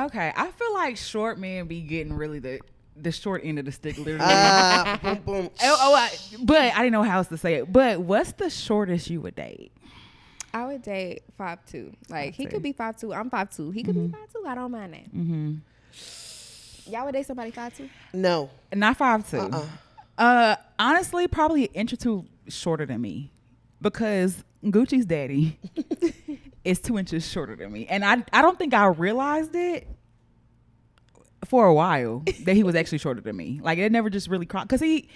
Okay, I feel like short men be getting really the short end of the stick, literally. Boom, boom. But I didn't know how else to say it. But what's the shortest you would date? I would date 5'2". Like, he 5'2". could be 5'2". I'm 5'2". He could be 5'2". I don't mind that. Mm-hmm. Y'all would date somebody 5'2"? No. Not 5'2". Honestly, probably an inch or two shorter than me, because Gucci's daddy is 2 inches shorter than me, and I don't think I realized it for a while that he was actually shorter than me. Like, it never just really crossed, because he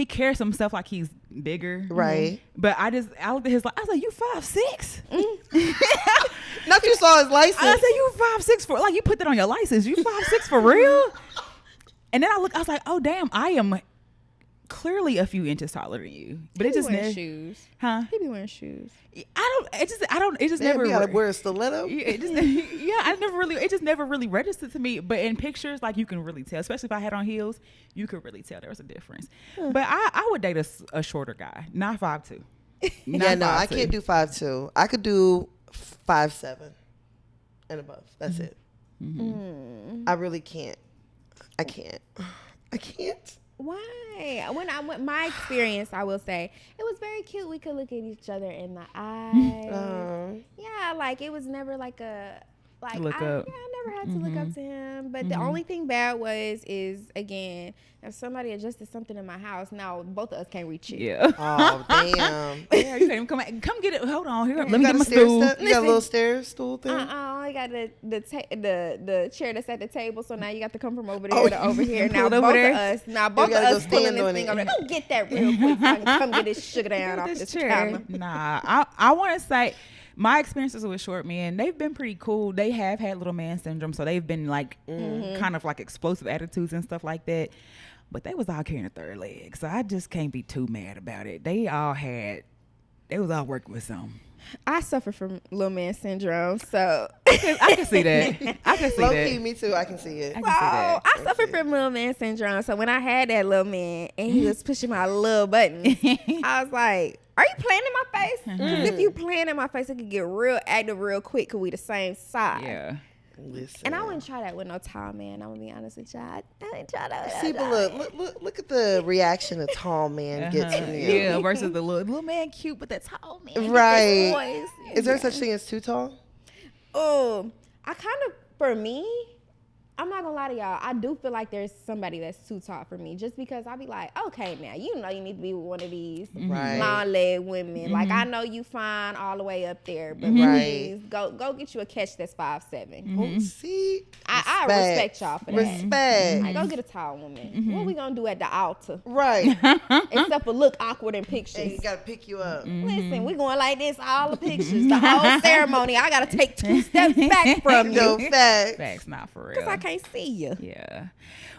carries himself like he's bigger, Right? But I looked at his, I was like, you 5'6". Not you saw his license. I said, you 5'6" for, like, you put that on your license. You 5'6" for real? And then I was like, oh damn, I am clearly a few inches taller than you. But He it be just wearing shoes. Huh? He be wearing shoes. It just Damn, never. you gotta wear a stiletto. It just never really registered to me. But in pictures, like, you can really tell, especially if I had on heels, you could really tell there was a difference. But I would date a shorter guy, not 5'2". Yeah, no, I can't do 5'2". I could do 5'7" and above. That's it. I really can't. I can't. Why? When I went, my experience, I will say, it was very cute. We could look at each other in the eye. Yeah, like, it was never like a Look up. Yeah, I never had to look up to him. But the only thing bad is again, if somebody adjusted something in my house, now both of us can't reach it. Yeah. Oh damn. Yeah, you can't even come get it. Hold on, here. Let me You get got my a stair stool. step? You got a little stair stool thing? I got the chair that's at the table, so now you got to come from over there to over here. Now Pull it both over of there. us, pulling stand this on thing it. over there. Go get that real quick so I can come get this sugar down off this chair. Nah, I want to say my experiences with short men, they've been pretty cool. They have had little man syndrome, so they've been like kind of like explosive attitudes and stuff like that. But they was all carrying a third leg, so I just can't be too mad about it. They was all working with something. I suffer from little man syndrome, so I can see that. I can see Low that. key, me too. I can see it. I can see that. I suffer from little man syndrome. So when I had that little man and he was pushing my little button, I was like, "Are you playing in my face? 'Cause if you playing in my face, it could get real active real quick. Cause we the same size." Yeah. Listen. And I wouldn't try that with no tall man. I'm gonna be honest with y'all. I didn't try that. See, but look at the reaction a tall man gets from you. Yeah, versus the little man cute, but the tall man. Right. Boys. Is there such thing as too tall? Oh, I kind of, for me, I'm not gonna lie to y'all. I do feel like there's somebody that's too tall for me, just because I be like, okay, now you know you need to be with one of these Right. long leg women. Like, I know you fine all the way up there, but Right. please go get you a catch that's 5'7". Oh, see, I respect y'all for that. Respect. Like, go get a tall woman. What we gonna do at the altar? Right. Except for look awkward in pictures. And he gotta pick you up. Listen, we going like this, all the pictures, the whole ceremony. I gotta take 2 steps back from No you facts. Facts, not for real. because I can't see you. Yeah.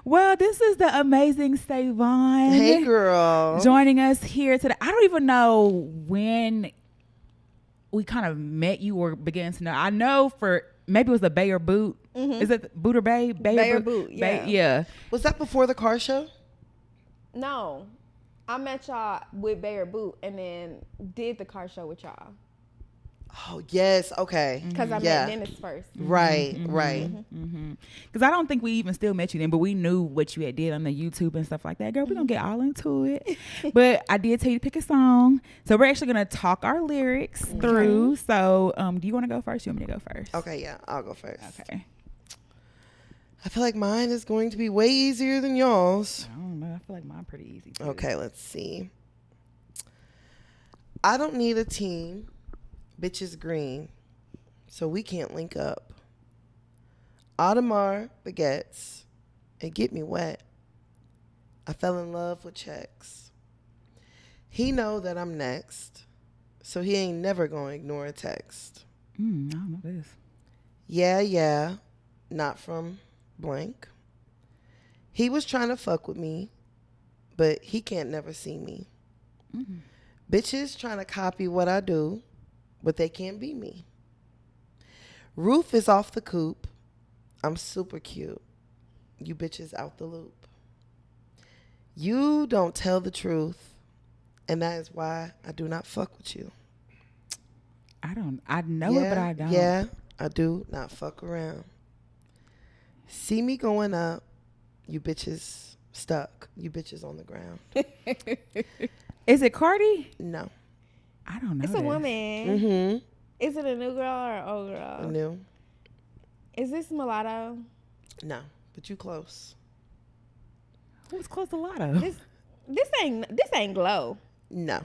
Well, this is the amazing Sévon. Hey, girl. Joining us here today. I don't even know when we kind of met you or began to know. I know for maybe it was the Bay or Boot. Is it Boot or Bay? Bay or Boot, yeah. Yeah. Was that before the car show? No, I met y'all with Bay or Boot and then did the car show with y'all Oh, yes. Okay. because I Yeah. met Dennis first. Right, right. Because I don't think we even still met you then, but we knew what you had did on the YouTube and stuff like that. Girl, we're going to get all into it. But I did tell you to pick a song. So we're actually going to talk our lyrics through. So do you want to go first? You want me to go first? Okay, yeah. I'll go first. Okay. I feel like mine is going to be way easier than y'all's. I don't know. I feel like mine pretty easy too. Okay, let's see. I don't need a team. Bitches green. So we can't link up. Audemars baguettes. It get me wet. I fell in love with checks. He know that I'm next. So he ain't never gonna ignore a text. I don't know this. Yeah. Not from blank. He was trying to fuck with me, but he can't never see me. Bitches trying to copy what I do, but they can't be me. Roof is off the coupe. I'm super cute. You bitches out the loop. You don't tell the truth, and that is why I do not fuck with you. I know it, but I don't. Yeah, I do not fuck around. see me going up, you bitches stuck. You bitches on the ground. Is it Cardi? No. I don't know. It's a woman. Mm-hmm. Is it a new girl or an old girl? New. Is this mulatto? No, but you close. Who's close to Lotto? This ain't Glow. No.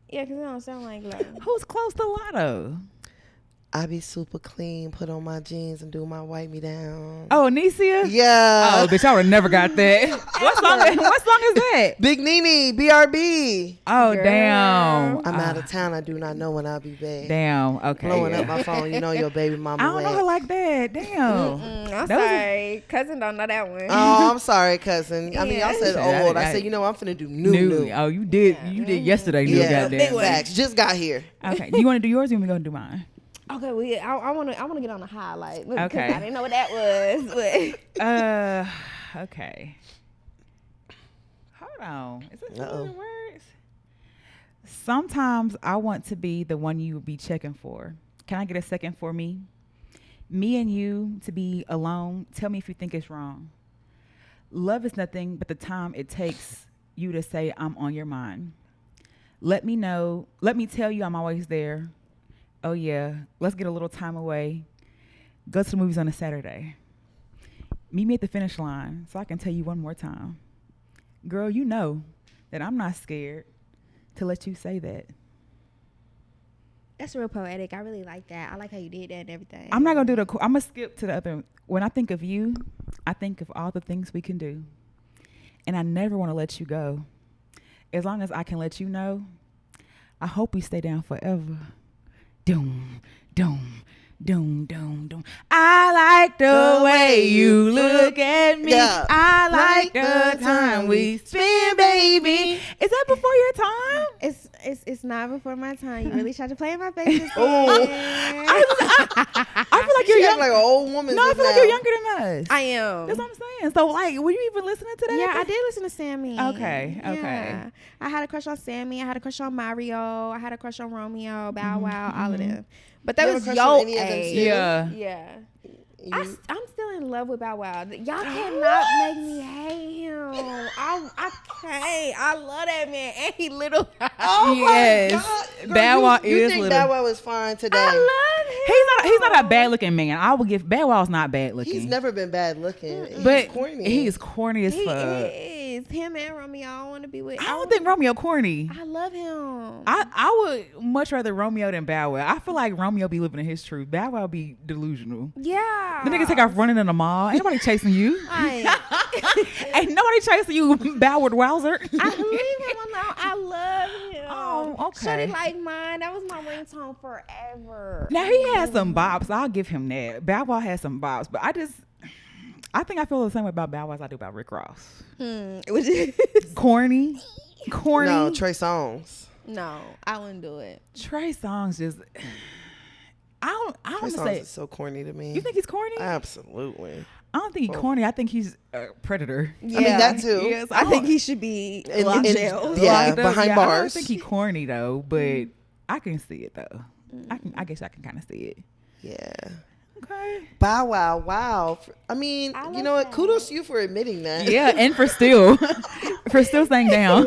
Yeah, because it don't sound like Glow. Who's close to Lotto? I be super clean, put on my jeans and do my wipe me down. Oh, Nicia? Yeah. Oh, bitch, I would have never got that. What song is that? Big Nene, BRB. Oh, Girl. damn. I'm out of town. I do not know when I'll be back. Damn. Okay. Blowing yeah. up my phone. You know your baby mama I don't know her like that. Damn. I'm That was sorry. Cousin don't know that one. Oh, I'm sorry, cousin. I mean, y'all said Yeah. old. I said, you know, I'm finna do new. Oh, you did. You did yesterday. New Yeah, goddamn. facts. Just got here. Okay. Do you want to do yours or you want me to go do mine? Okay, I want to get on the highlight. Look, 'cause Okay. I didn't know what that was. But Okay. Hold on. Is it Uh-oh. the words? Sometimes I want to be the one you would be checking for. Can I get a second for me? Me and you to be alone. Tell me if you think it's wrong. Love is nothing but the time it takes you to say I'm on your mind. Let me know. Let me tell you I'm always there. Oh, yeah. Let's get a little time away. Go to the movies on a Saturday. Meet me at the finish line so I can tell you one more time. Girl, you know that I'm not scared to let you say that. that's real poetic. I really like that. I like how you did that and everything. I'm not going to do I'm going to skip to the other. When I think of you, I think of all the things we can do. And I never want to let you go. As long as I can let you know, I hope we stay down forever. Doom, doom, doom, doom, doom. I like the way you look at me. Yeah. I like the time we spend, baby. Is that before your time? It's not before my time. You really tried to play in my face. This Oh. I feel like you're She young. act like an old woman. No, I just feel like now. you're younger than us. I am. That's what I'm saying. So, like, were you even listening to that? Yeah, I did listen to Sammy. Okay, okay. Yeah. I had a crush on Sammy. I had a crush on Mario. I had a crush on Romeo, Bow Wow, all of them. But that You was have a crush on yo any of them age. still? Yeah. Yeah. You- I'm still in love with Bow Wow. Y'all cannot make me hate him. I can't. I love that man. And he little. Oh Yes. my God. Girl, Bow Wow you is think little. Bow Wow is fine today? I love him. He's not a bad looking man. I will give Bad Wow's not bad looking. He's never been bad looking. He's but corny. he is corny as He fuck. is. Him and Romeo, I want to be with. I don't think Romeo corny. I love him. I would much rather Romeo than Bow Wow. I feel like Romeo be living in his truth. Bow Wow be delusional. Yeah. The niggas take off running in the mall. Ain't nobody chasing you. I Ain't nobody chasing you, Boward Wowzer. leave him alone. I love him. Oh, okay. Shorty like mine. That was my ringtone forever. Now he has some bops. I'll give him that. Bow Wow has some bops, but I think I feel the same way about Bow Wow as I do about Rick Ross. Which is Corny. No, Trey Songz. no, I wouldn't do it. Trey Songz just. I don't Trey want to Songz say. is so corny to me. You think he's corny? Absolutely. I don't think he's corny. I think he's a predator. I mean, that too. Yes, I think he should be In- locked in- jail. yeah, Locked up. behind I bars. don't think he's corny though, but I can see it though. I guess I can kind of see it. Yeah. Okay. Bow Wow. Wow. I mean, I you love know what? that. Kudos to you for admitting that. Yeah, and for still staying down.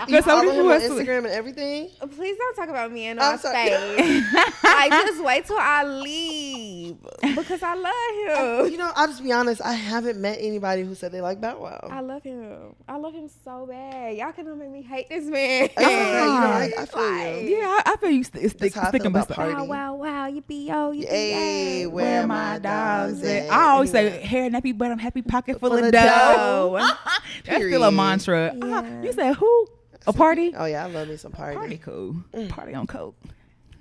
You follow him on else- Instagram and everything? Please don't talk about me in I'm our sorry. face. Like, just wait till I leave because I love him. You know, I'll just be honest. I haven't met anybody who said they like Bow Wow. I love him. I love him so bad. Y'all cannot make me hate this man. It's okay, you know, I feel you. Yeah, I feel you That's how I feel about Party. Wow, wow, wow, yippee yo, yippee Hey, yay. where my dogs at? I always say hair nappy, but I'm happy, pocket full of of dough. dough. That's still a Period. mantra. Yeah. You said who? A party? Oh yeah, I love me some Party. Party cool. Party on coke.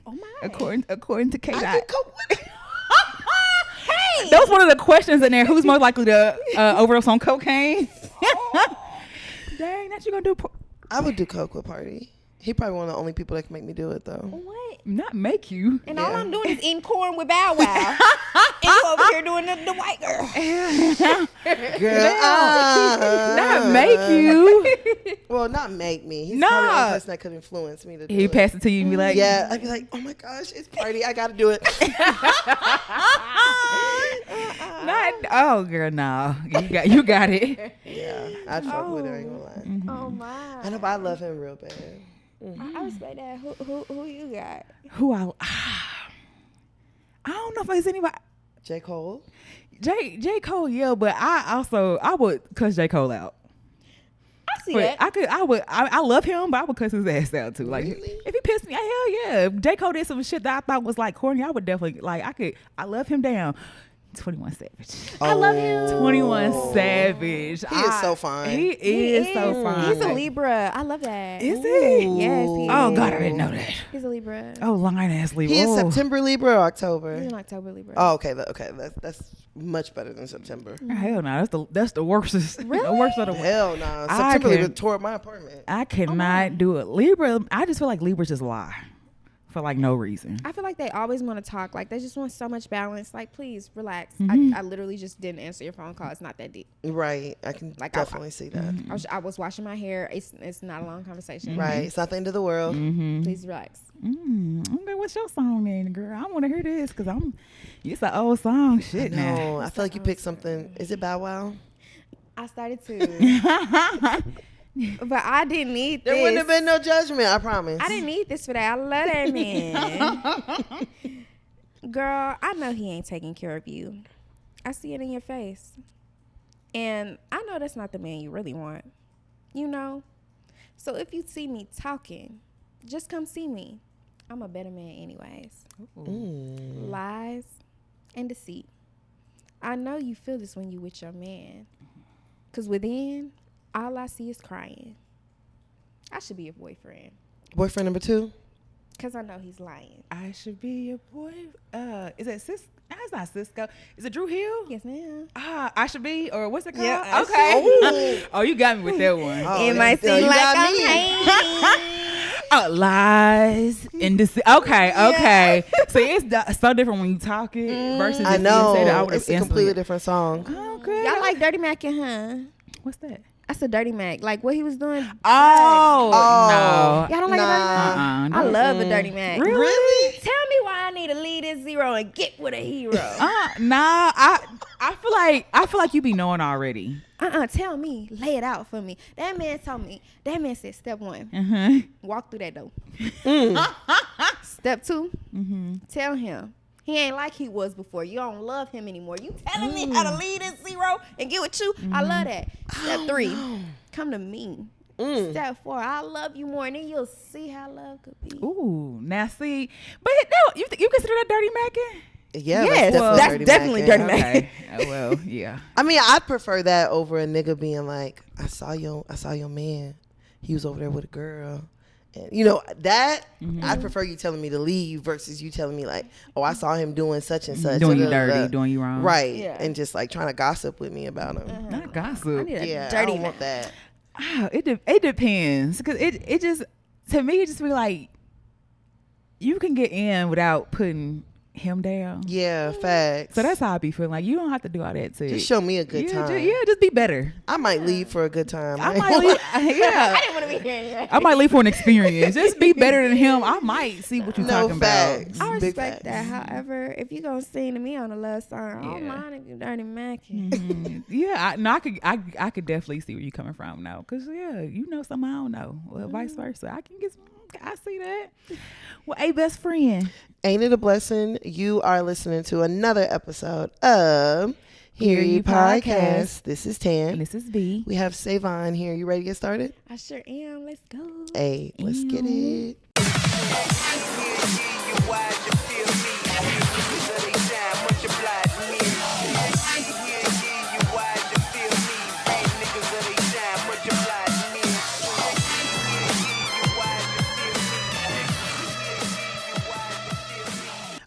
Oh my. According to K. I Dot. can cope with it. Hey. That was one of the questions in there. Who's more likely to overdose on cocaine? Dang, that you gonna do? I would do coke with Party. He probably one of the only people that can make me do it though. What? Not make you. And all Yeah. I'm doing is eating corn with Bow Wow. And you over here doing the white girl. Girl, Not make you. Well, not make me. He's Nah. probably the only person that could influence me to do He it. passed it to you and be like, Yeah, I'd be like, oh my gosh, it's Party. I gotta do it. Not Oh, girl, no. You got it. Yeah, I'd fuck with her. I ain't gonna lie. Mm-hmm. Oh my. I know, but I love him real bad. I respect that. Who you got? Who I don't know if it's anybody. J. Cole. J. Cole, yeah, but I would cuss J. Cole out. I see But that. I love him, but I would cuss his ass out too. Like Really? if he pissed me, hell yeah. If J. Cole did some shit that I thought was like corny, I would definitely I love him down. 21 Savage. I love him. 21 Savage. He is so fine. He is so fine. He's a Libra. I love that. Is he? Yes, he Oh is. God, I didn't know that. He's a Libra. Oh, lying ass Libra. He is Oh. September Libra or October? He's an October Libra. Oh, okay. Okay, that's much better than September. Hell no, that's the worst. Really? The worst of the worst. Hell no. I September Libra can- tore up my apartment. I cannot do it. Libra, I just feel like Libras just lie for like no reason. I feel like they always want to talk. Like they just want so much balance. Like please relax. Mhm. I literally just didn't answer your phone call. It's not that deep. Right. I can Like, definitely see that. I was washing my hair. It's not a long conversation. Right. It's not the end of the world. Mm-hmm. Please relax. Okay, what's your song then, girl? I want to hear this because it's an old song. Shit now. No, I feel like you picked something. Is it Bow Wow? I started to, but I didn't need There this. wouldn't have been no judgment, I promise. I didn't need this for that. I love that man. Girl, I know he ain't taking care of you. I see it in your face. And I know that's not the man you really want. You know? So if you see me talking, just come see me. I'm a better man anyways. Lies and deceit. I know you feel this when you with your man. Because within, all I see is crying. I should be your boyfriend. Boyfriend number 2? Because I know he's lying. I should be your boy. Is it Cisco? It's not Cisco. Is it Drew Hill? Yes, ma'am. I should be, or what's it called? Yeah, Okay. Oh, you got me with that one. Oh, It might you seem like got I'm me. hating. Lies and deceit. Okay. So it's so different when you talk it versus I if you say that. I know. would have It's a completely different song. Okay. Y'all like Dirty Mac and huh? What's that? That's a Dirty Mac. Like what he was doing. Oh, Oh. no. Y'all don't like a Dirty Mac? Uh-uh, I no. love a Dirty Mac. Really? Tell me why I need to lead this zero and get with a hero. Nah. I feel like you be knowing already. Tell me. Lay it out for me. That man told me. That man said step 1. Uh-huh. Walk through that door. Step 2. Tell him. He ain't like he was before. You don't love him anymore. You telling me how to lead this zero and get with you? I love that. Step 3. Come to me. Step 4. I love you more, and then you'll see how love could be. Ooh, now see, but no, you consider that dirty macking? Yeah, Yes, that's definitely Dirty Mac. Okay. Well, yeah. I mean, I'd prefer that over a nigga being like, I saw your man. He was over there with a girl. And you know, that I'd prefer you telling me to leave versus you telling me like, oh, I saw him doing such and such. Doing you da, da, da, dirty, da. doing you wrong. Right. Yeah. And just like trying to gossip with me about him. Not I gossip. need a Yeah, I Dirty don't Mac. want that. It depends. Because it just, to me, it just be like, you can get in without putting him down. Yeah, facts. So that's how I be feeling. Like, you don't have to do all that to Just show me a good time. Just be better. I might leave for a good time. I might leave. Yeah. I didn't want to be here anyway. I might leave for an experience. Just be better than him. I might see what you're No talking facts. about. I Big respect facts. that. However, if you gonna sing to me on a love song, I don't Yeah. mind if you Dirty Mac. Yeah, I could definitely see where you're coming from now. Cause yeah, you know something I don't know. Well, vice versa. I see that. Well, hey, best friend. Ain't it a blessing? You are listening to another episode of Hear You Podcast. This is And Tan. this is B. We have Sévon here. You ready to get started? I sure am. Let's go. Hey, let's get it.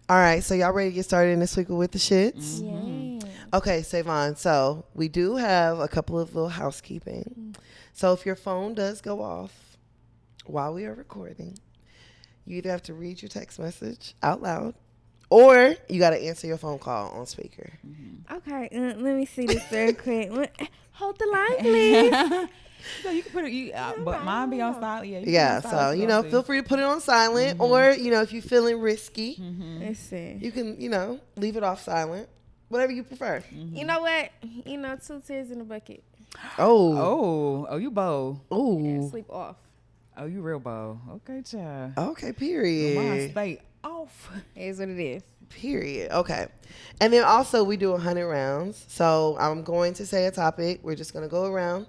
All right, so y'all ready to get started in this week with the shits? Yeah. Okay, Sévon. So we do have a couple of little housekeeping. So if your phone does go off while we are recording, you either have to read your text message out loud or you got to answer your phone call on speaker. Okay, let me see this very quick. Hold the line, please. So you can put it. But mine be on silent. Yeah. Yeah, so, you know, feel free to put it on silent or, you know, if you're feeling risky, Let's see. you can, you know, leave it off silent. Whatever you prefer. You know what? 2 tears in a bucket. Oh. You bold. Oh. Sleep off. Oh, you real bold. Okay, child. Okay, period. Mine stay off. It is what it is. Period. Okay. And then also we do 100 rounds. So I'm going to say a topic. We're just going to go around.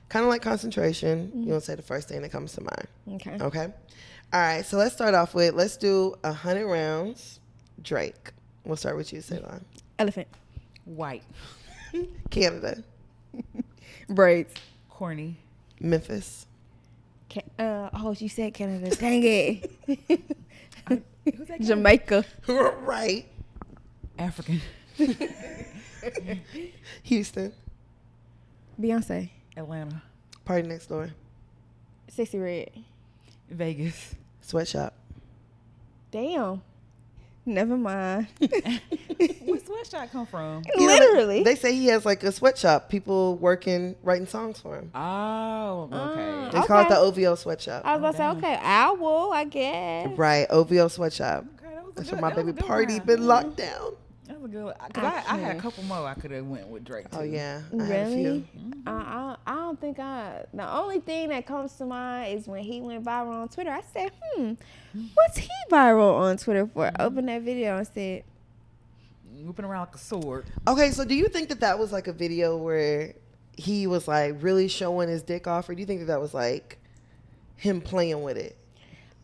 Kind of like concentration. You don't say the first thing that comes to mind. Okay. Okay. All right. So let's start off with, let's do 100 rounds. Drake. We'll start with you, Sévon. Elephant. White. Canada. Braids. Corny. Memphis. You said Canada. Dang it. Who's that? Jamaica. Right. African. Houston. Beyonce. Atlanta. Party next door. Sexy Red. Vegas. Sweatshop. Damn. Never mind. Where Sweatshop come from? Literally. They say he has like a sweatshop. People writing songs for him. Oh, okay. They call it the OVO sweatshop. I was about to say, okay, owl, I guess. Right, OVO sweatshop. Okay, that was a That's good, where my that was baby a good party round. been locked down. That was a good one. Cause I had a couple more I could have went with Drake too. Oh yeah, I had a Really? few. I don't think the only thing that comes to mind is when he went viral on Twitter. I said, what's he viral on Twitter for? Opened that video and said, Whooping around like a sword. Okay, so do you think that was like a video where he was like really showing his dick off, or do you think that was like him playing with it?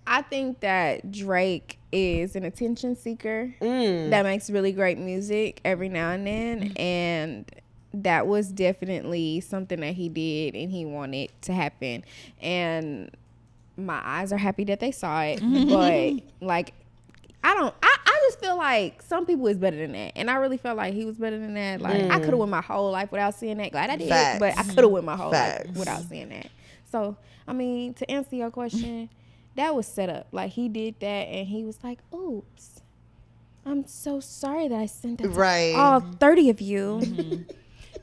I think that Drake is an attention seeker that makes really great music every now and then. And that was definitely something that he did and he wanted to happen. And my eyes are happy that they saw it. But like, I just feel like some people is better than that. And I really felt like he was better than that. Like I could have went my whole life without seeing that. Glad I did. Facts. But I could have went my whole Facts. life without seeing that. So, I mean, to answer your question, that was set up. Like he did that and he was like, oops, I'm so sorry that I sent that to all 30 of you.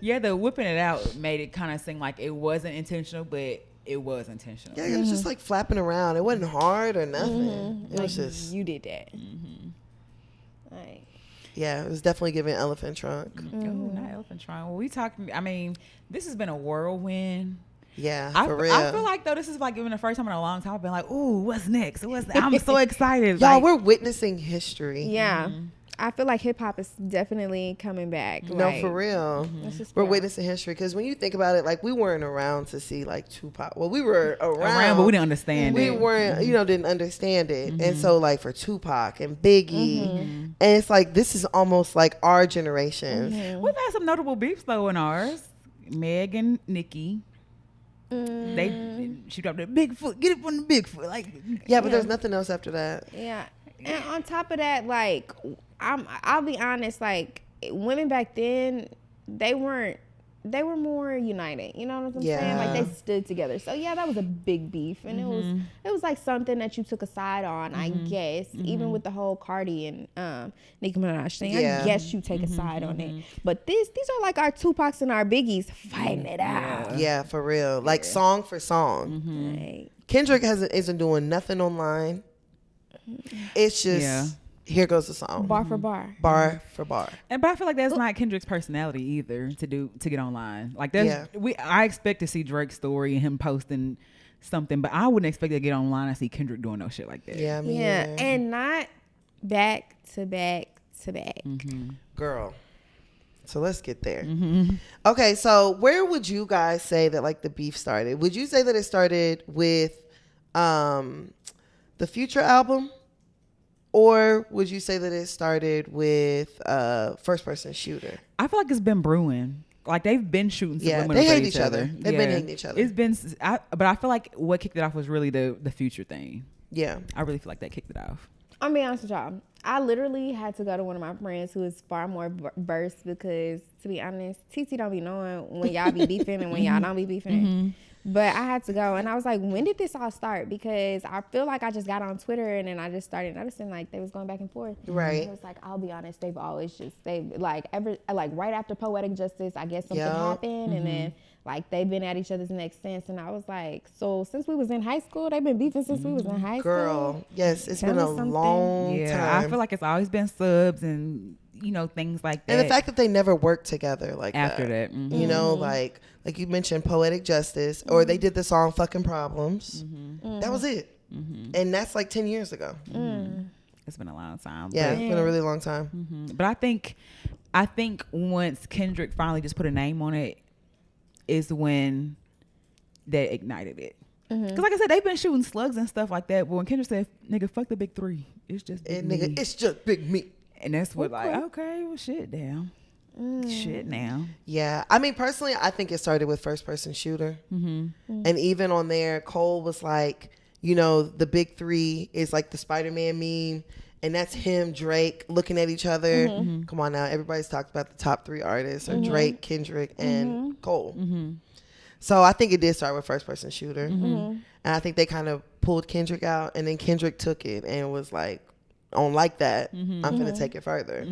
Yeah, the whipping it out made it kind of seem like it wasn't intentional, but it was intentional. Yeah, it was just like flapping around. It wasn't hard or nothing. It was Like, just you did that. Like, yeah, it was definitely giving elephant trunk. Oh, not elephant trunk. Well, we talking. I mean, this has been a whirlwind. Yeah, for real. I feel like though this is like even the first time in a long time I've been like, ooh, what's next? I'm so excited. Y'all, like, we're witnessing history. yeah. I feel like hip hop is definitely coming back. No, like, for real. let's just We're be witnessing history because when you think about it, like we weren't around to see like Tupac. Well, we were around, but we didn't understand we it. weren't, didn't understand it. And so like for Tupac and Biggie, and it's like this is almost like our generation. We've had some notable beefs though in ours. Meg and Nicki. She dropped the Bigfoot. Get it from the Bigfoot. Like Yeah, but there's nothing else after that. Yeah. And on top of that, like, I'll be honest, like, women back then, they were more united. You know what I'm saying? Like, they stood together. So yeah, that was a big beef, and it was like something that you took a side on, I guess. Even with the whole Cardi and Nicki Minaj thing, I guess you take a side on it. But these are like our Tupacs and our Biggies fighting it out. Yeah, for real. Like song for song. Like, Kendrick isn't doing nothing online. It's just here goes the song, bar for bar. bar for bar. but I feel like that's not Kendrick's personality either to get online. Like there's I expect to see Drake's story and him posting something, but I wouldn't expect to get online and see Kendrick doing no shit like that. Yeah, I mean, and not back to back to back. girl. So let's get there. Okay, so where would you guys say that like the beef started? Would you say that it started with the Future album, or would you say that it started with First Person Shooter? I feel like it's been brewing. Like they've been shooting some they hate each other. They've been hating each other. It's been, but I feel like what kicked it off was really the Future thing. Yeah, I really feel like that kicked it off. I'm gonna be honest with y'all. I literally had to go to one of my friends who is far more versed because, to be honest, TT don't be knowing when y'all be beefing and when y'all don't be beefing. But I had to go, and I was like, when did this all start? Because I feel like I just got on Twitter, and then I just started noticing, like, they was going back and forth. Right. And it was like, I'll be honest, they've always right after Poetic Justice, I guess something happened, and then, like, they've been at each other's neck since, and I was like, so since we was in high school, they've been beefing since we was in high school? girl, yes, it's Tell been me a something. long time. I feel like it's always been subs and you know, things like that. And the fact that they never worked together like after that. Mm-hmm. You know, like you mentioned Poetic Justice, or they did the song Fucking Problems. That was it. And that's like 10 years ago. It's been a long time. Yeah, it's been a really long time. But I think once Kendrick finally just put a name on it is when that ignited it. Because like I said, they've been shooting slugs and stuff like that. But when Kendrick said, nigga, fuck the big three. It's just big me. Nigga, it's just big me. And that's what okay, well, shit now. Shit now. Yeah. I mean, personally, I think it started with First Person Shooter. And even on there, Cole was like, you know, the big three is like the Spider-Man meme. And that's him, Drake, looking at each other. Come on now. Everybody's talked about the top 3 artists are Drake, Kendrick, and Cole. So I think it did start with First Person Shooter. And I think they kind of pulled Kendrick out. And then Kendrick took it and was like, I don't like that. I'm going to take it further.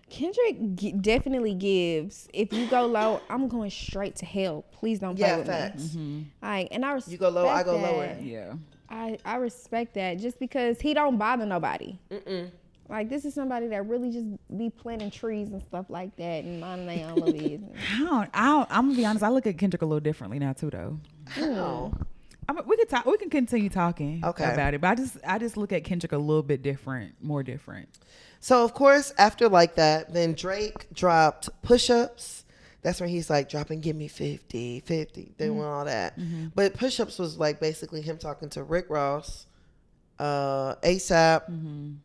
Kendrick definitely gives, if you go low, I'm going straight to hell. Please don't play with facts. me. Like, and I respect you go low, I go that. lower. Yeah. I respect that just because he don't bother nobody. Like, this is somebody that really just be planting trees and stuff like that and minding their own little business. I'm gonna be honest. I look at Kendrick a little differently now too, though. How? We can continue talking about it, but I just look at Kendrick a little bit different, more different. So of course, after like that, then Drake dropped Push Ups. That's when he's like dropping Give Me 50, 50. They want all that. But Push Ups was like basically him talking to Rick Ross, ASAP.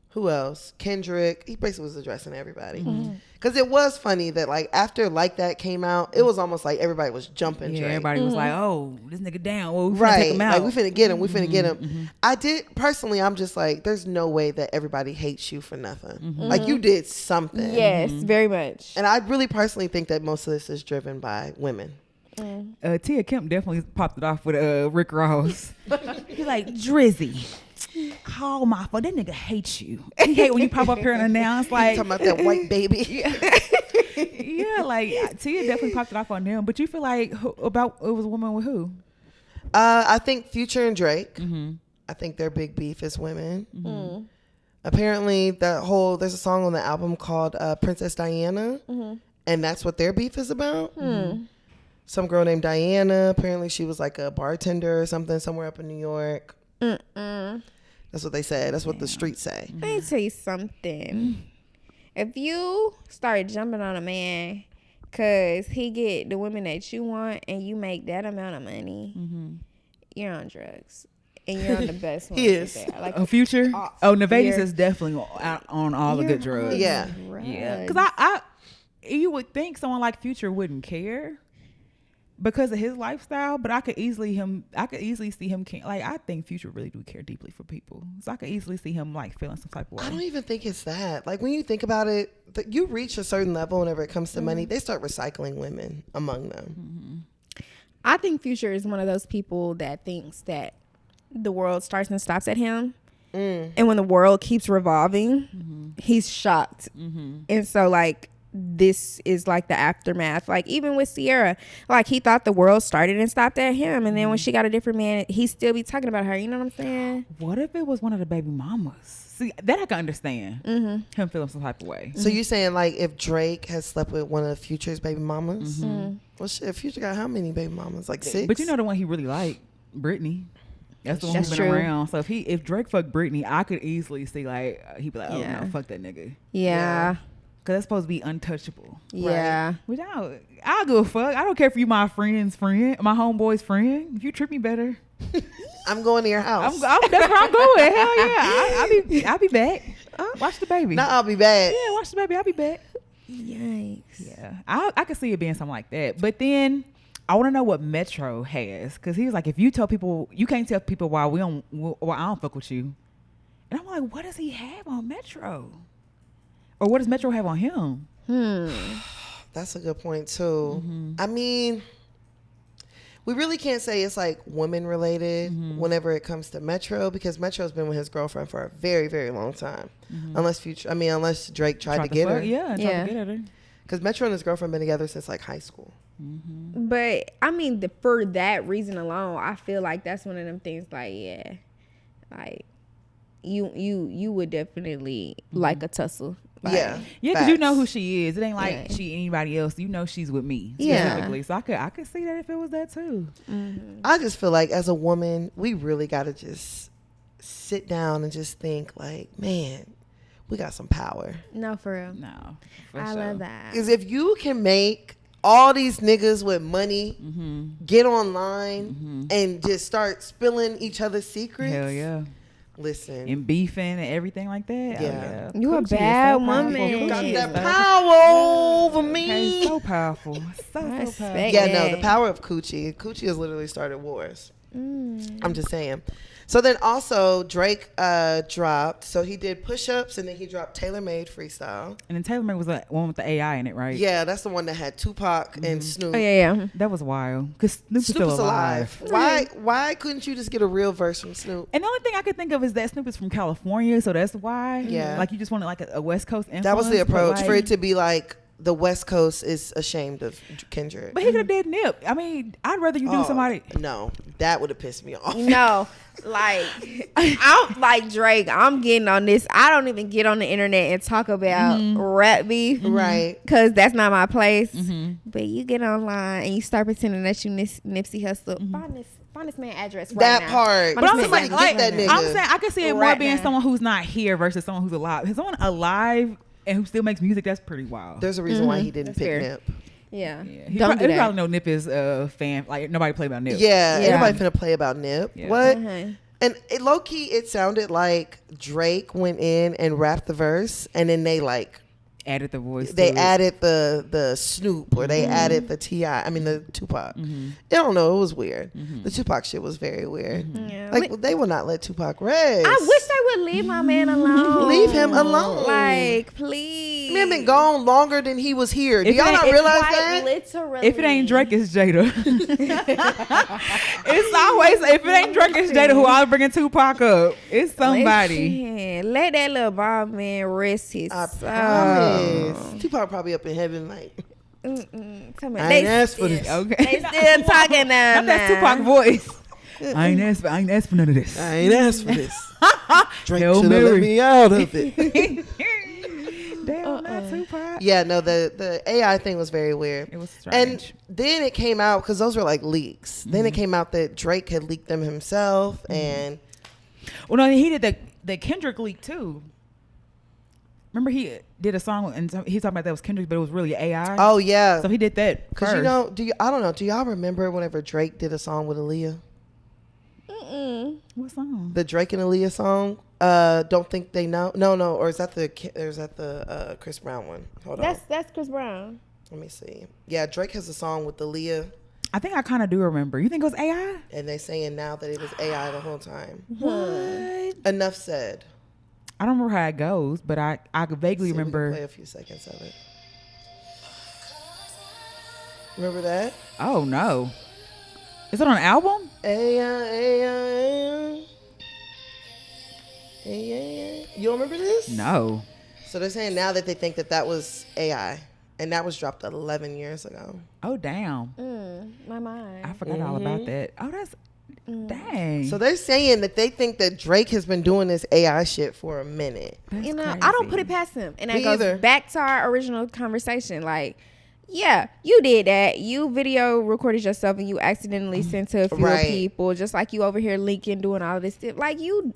Who else? Kendrick. He basically was addressing everybody. Because it was funny that like after Like That came out, it was almost like everybody was jumping Drake. Everybody was like, oh, this nigga down. Well, we finna take him out. Like, we finna get him. We finna get him. I did, personally, I'm just like, there's no way that everybody hates you for nothing. Like, you did something. Yes, very much. And I really personally think that most of this is driven by women. Tia Kemp definitely popped it off with Rick Ross. He's like, Drizzy, call my phone. That nigga hates you. He hate when you pop up here and announce like Talking about that white baby. Yeah, like Tia definitely popped it off on them. But you feel like it was a woman with who? I think Future and Drake. I think their big beef is women. Apparently, there's a song on the album called Princess Diana, and that's what their beef is about. Some girl named Diana. Apparently, she was like a bartender or something somewhere up in New York. That's what they said. That's what the streets say. Let me tell you something. If you start jumping on a man because he get the women that you want and you make that amount of money, you're on drugs. And you're on the best one. He is. Like A Future? Nevada's is definitely out on all the good drugs. Yeah. Yeah. Because you would think someone like Future wouldn't care because of his lifestyle, but I could easily see him like, I think Future really do care deeply for people, so I could easily see him like feeling some type of way. I don't even think it's that. Like, when you think about it, you reach a certain level whenever it comes to money, they start recycling women among them. I think Future is one of those people that thinks that the world starts and stops at him, and when the world keeps revolving, he's shocked. And so like, this is like the aftermath. Like, even with Sierra, like, he thought the world started and stopped at him, and then when she got a different man, he still be talking about her. You know what I'm saying? What if it was one of the baby mamas? See, that I can understand. Him feeling some type of way. So you saying like if Drake has slept with one of Future's baby mamas? Well, shit, Future got how many baby mamas? Like 6? But you know the one he really liked, Brittany. That's the one who's been true. around. So if Drake fucked Brittany, I could easily see like he'd be like, oh no, fuck that nigga. Yeah. Cause that's supposed to be untouchable. Yeah. Right? Which I'll give a fuck. I don't care if you my friend's friend, my homeboy's friend. If you treat me better, I'm going to your house. that's where I'm going. Hell yeah. I'll be back. Watch the baby. I'll be back. Yeah, watch the baby. I'll be back. Yikes. Yeah. I could see it being something like that. But then I want to know what Metro has. Cause he was like, if you tell people, you can't tell people why I don't fuck with you. And I'm like, what does he have on Metro? Or what does Metro have on him? That's a good point too. I mean, we really can't say it's like women related whenever it comes to Metro, because Metro's been with his girlfriend for a very, very long time. Unless Drake tried to get her. Yeah, tried to get her. Because Metro and his girlfriend been together since like high school. But I mean, for that reason alone, I feel like that's one of them things. Like, yeah, like you would definitely like a tussle Yeah. Yeah, because you know Facts. who she is. It ain't like Yeah. she anybody else. You know she's with me Yeah. specifically. So I could see that if it was that too. I just feel like as a woman, we really got to just sit down and just think like, man, we got some power. No, for real. No, for I sure. love that. Because if you can make all these niggas with money get online and just start spilling each other's secrets. Hell yeah. Listen. And beefing and everything like that. Yeah. You a Coochie is bad so woman. powerful. Got Coochie that is so- power over me. Okay, so powerful. So I powerful. respect Yeah, no, that. the power of Coochie. Coochie has literally started wars. I'm just saying. So then also Drake dropped. So he did push-ups and then he dropped Tailor Made Freestyle. And then Taylor Made was the one with the AI in it, right? Yeah, that's the one that had Tupac and Snoop. Oh yeah. That was wild. Because Snoop is Snoop still is alive. Why couldn't you just get a real verse from Snoop? And the only thing I could think of is that Snoop is from California, so that's why. Yeah. Like you just wanted like a West Coast influence. That was the but, approach like, for it to be like the West Coast is ashamed of Kendrick. But he could have did Nip. I mean, I'd rather you do somebody. No, that would have pissed me off. No, like I'm like Drake. I'm getting on this. I don't even get on the internet and talk about rap beef, Right. Because that's not my place. But you get online and you start pretending that you Nipsey Hussle. Find this man address right That now. part. Find But this I'm man just like, address get that right nigga. now. I'm saying I could see it more Right being now. someone who's not here versus someone who's alive. If someone alive and who still makes music, that's pretty wild. There's a reason why he didn't That's pick fair. Nip. Yeah. He Don't do he that. probably know Nip is a fan. Like nobody play about Nip. Yeah, Yeah. anybody finna play about Nip. Yeah. What? Mhm. And it, low key, it sounded like Drake went in and rapped the verse, and then they like Added the voice. they to it. added the Snoop or they added the T.I. I mean the Tupac. I don't know. It was weird. The Tupac shit was very weird. Yeah. Like they will not let Tupac rest. I wish they would leave my man alone. Leave him alone. Like, please. Man been gone longer than he was here. Do If it y'all ain't- not if realize Quite that? literally. If it ain't Drake, it's Jada. It's always if it ain't Drake, it's Jada who always bringing Tupac up. It's somebody. Listen, let that little Bob man rest his I soul. promise. Tupac probably up in heaven like, Tell me, I ain't asked for this. Okay. They still talking now. Not that Tupac voice. I ain't asked for none of this. I ain't asked for this. Drake Hail should have let Mary. me out of it. Damn, not Tupac. Yeah, no, the AI thing was very weird. It was And strange. then it came out, because those were like leaks. Then it came out that Drake had leaked them himself. And Well, no, he did the Kendrick leak too. Remember he did a song and he's talking about that was Kendrick, but it was really AI. oh, yeah. So he did that Because first. you know, I don't know, do y'all remember whenever Drake did a song with Aaliyah? What song? The Drake and Aaliyah song? Don't Think They Know? No, or is that the Chris Brown one? Hold on. That's Chris Brown. Let me see. Yeah, Drake has a song with Aaliyah. I think I kind of do remember. You think it was AI? And they saying now that it was AI the whole time. What? Enough said. I don't remember how it goes, but I vaguely See if we can remember. play a few seconds of it. Remember that? Oh no, is it on an album? AI. You don't remember this? No. So they're saying now that they think that was AI, and that was dropped 11 years ago. Oh damn, My mind. I forgot all about that. Oh, that's dang. So they're saying that they think that Drake has been doing this AI shit for a minute. That's You know, I crazy. don't put it past him. And that Me goes either. back to our original conversation. Like, yeah, you did that. You video recorded yourself and you accidentally sent to a few Right. people, just like you over here leaking, doing all this stuff. Like you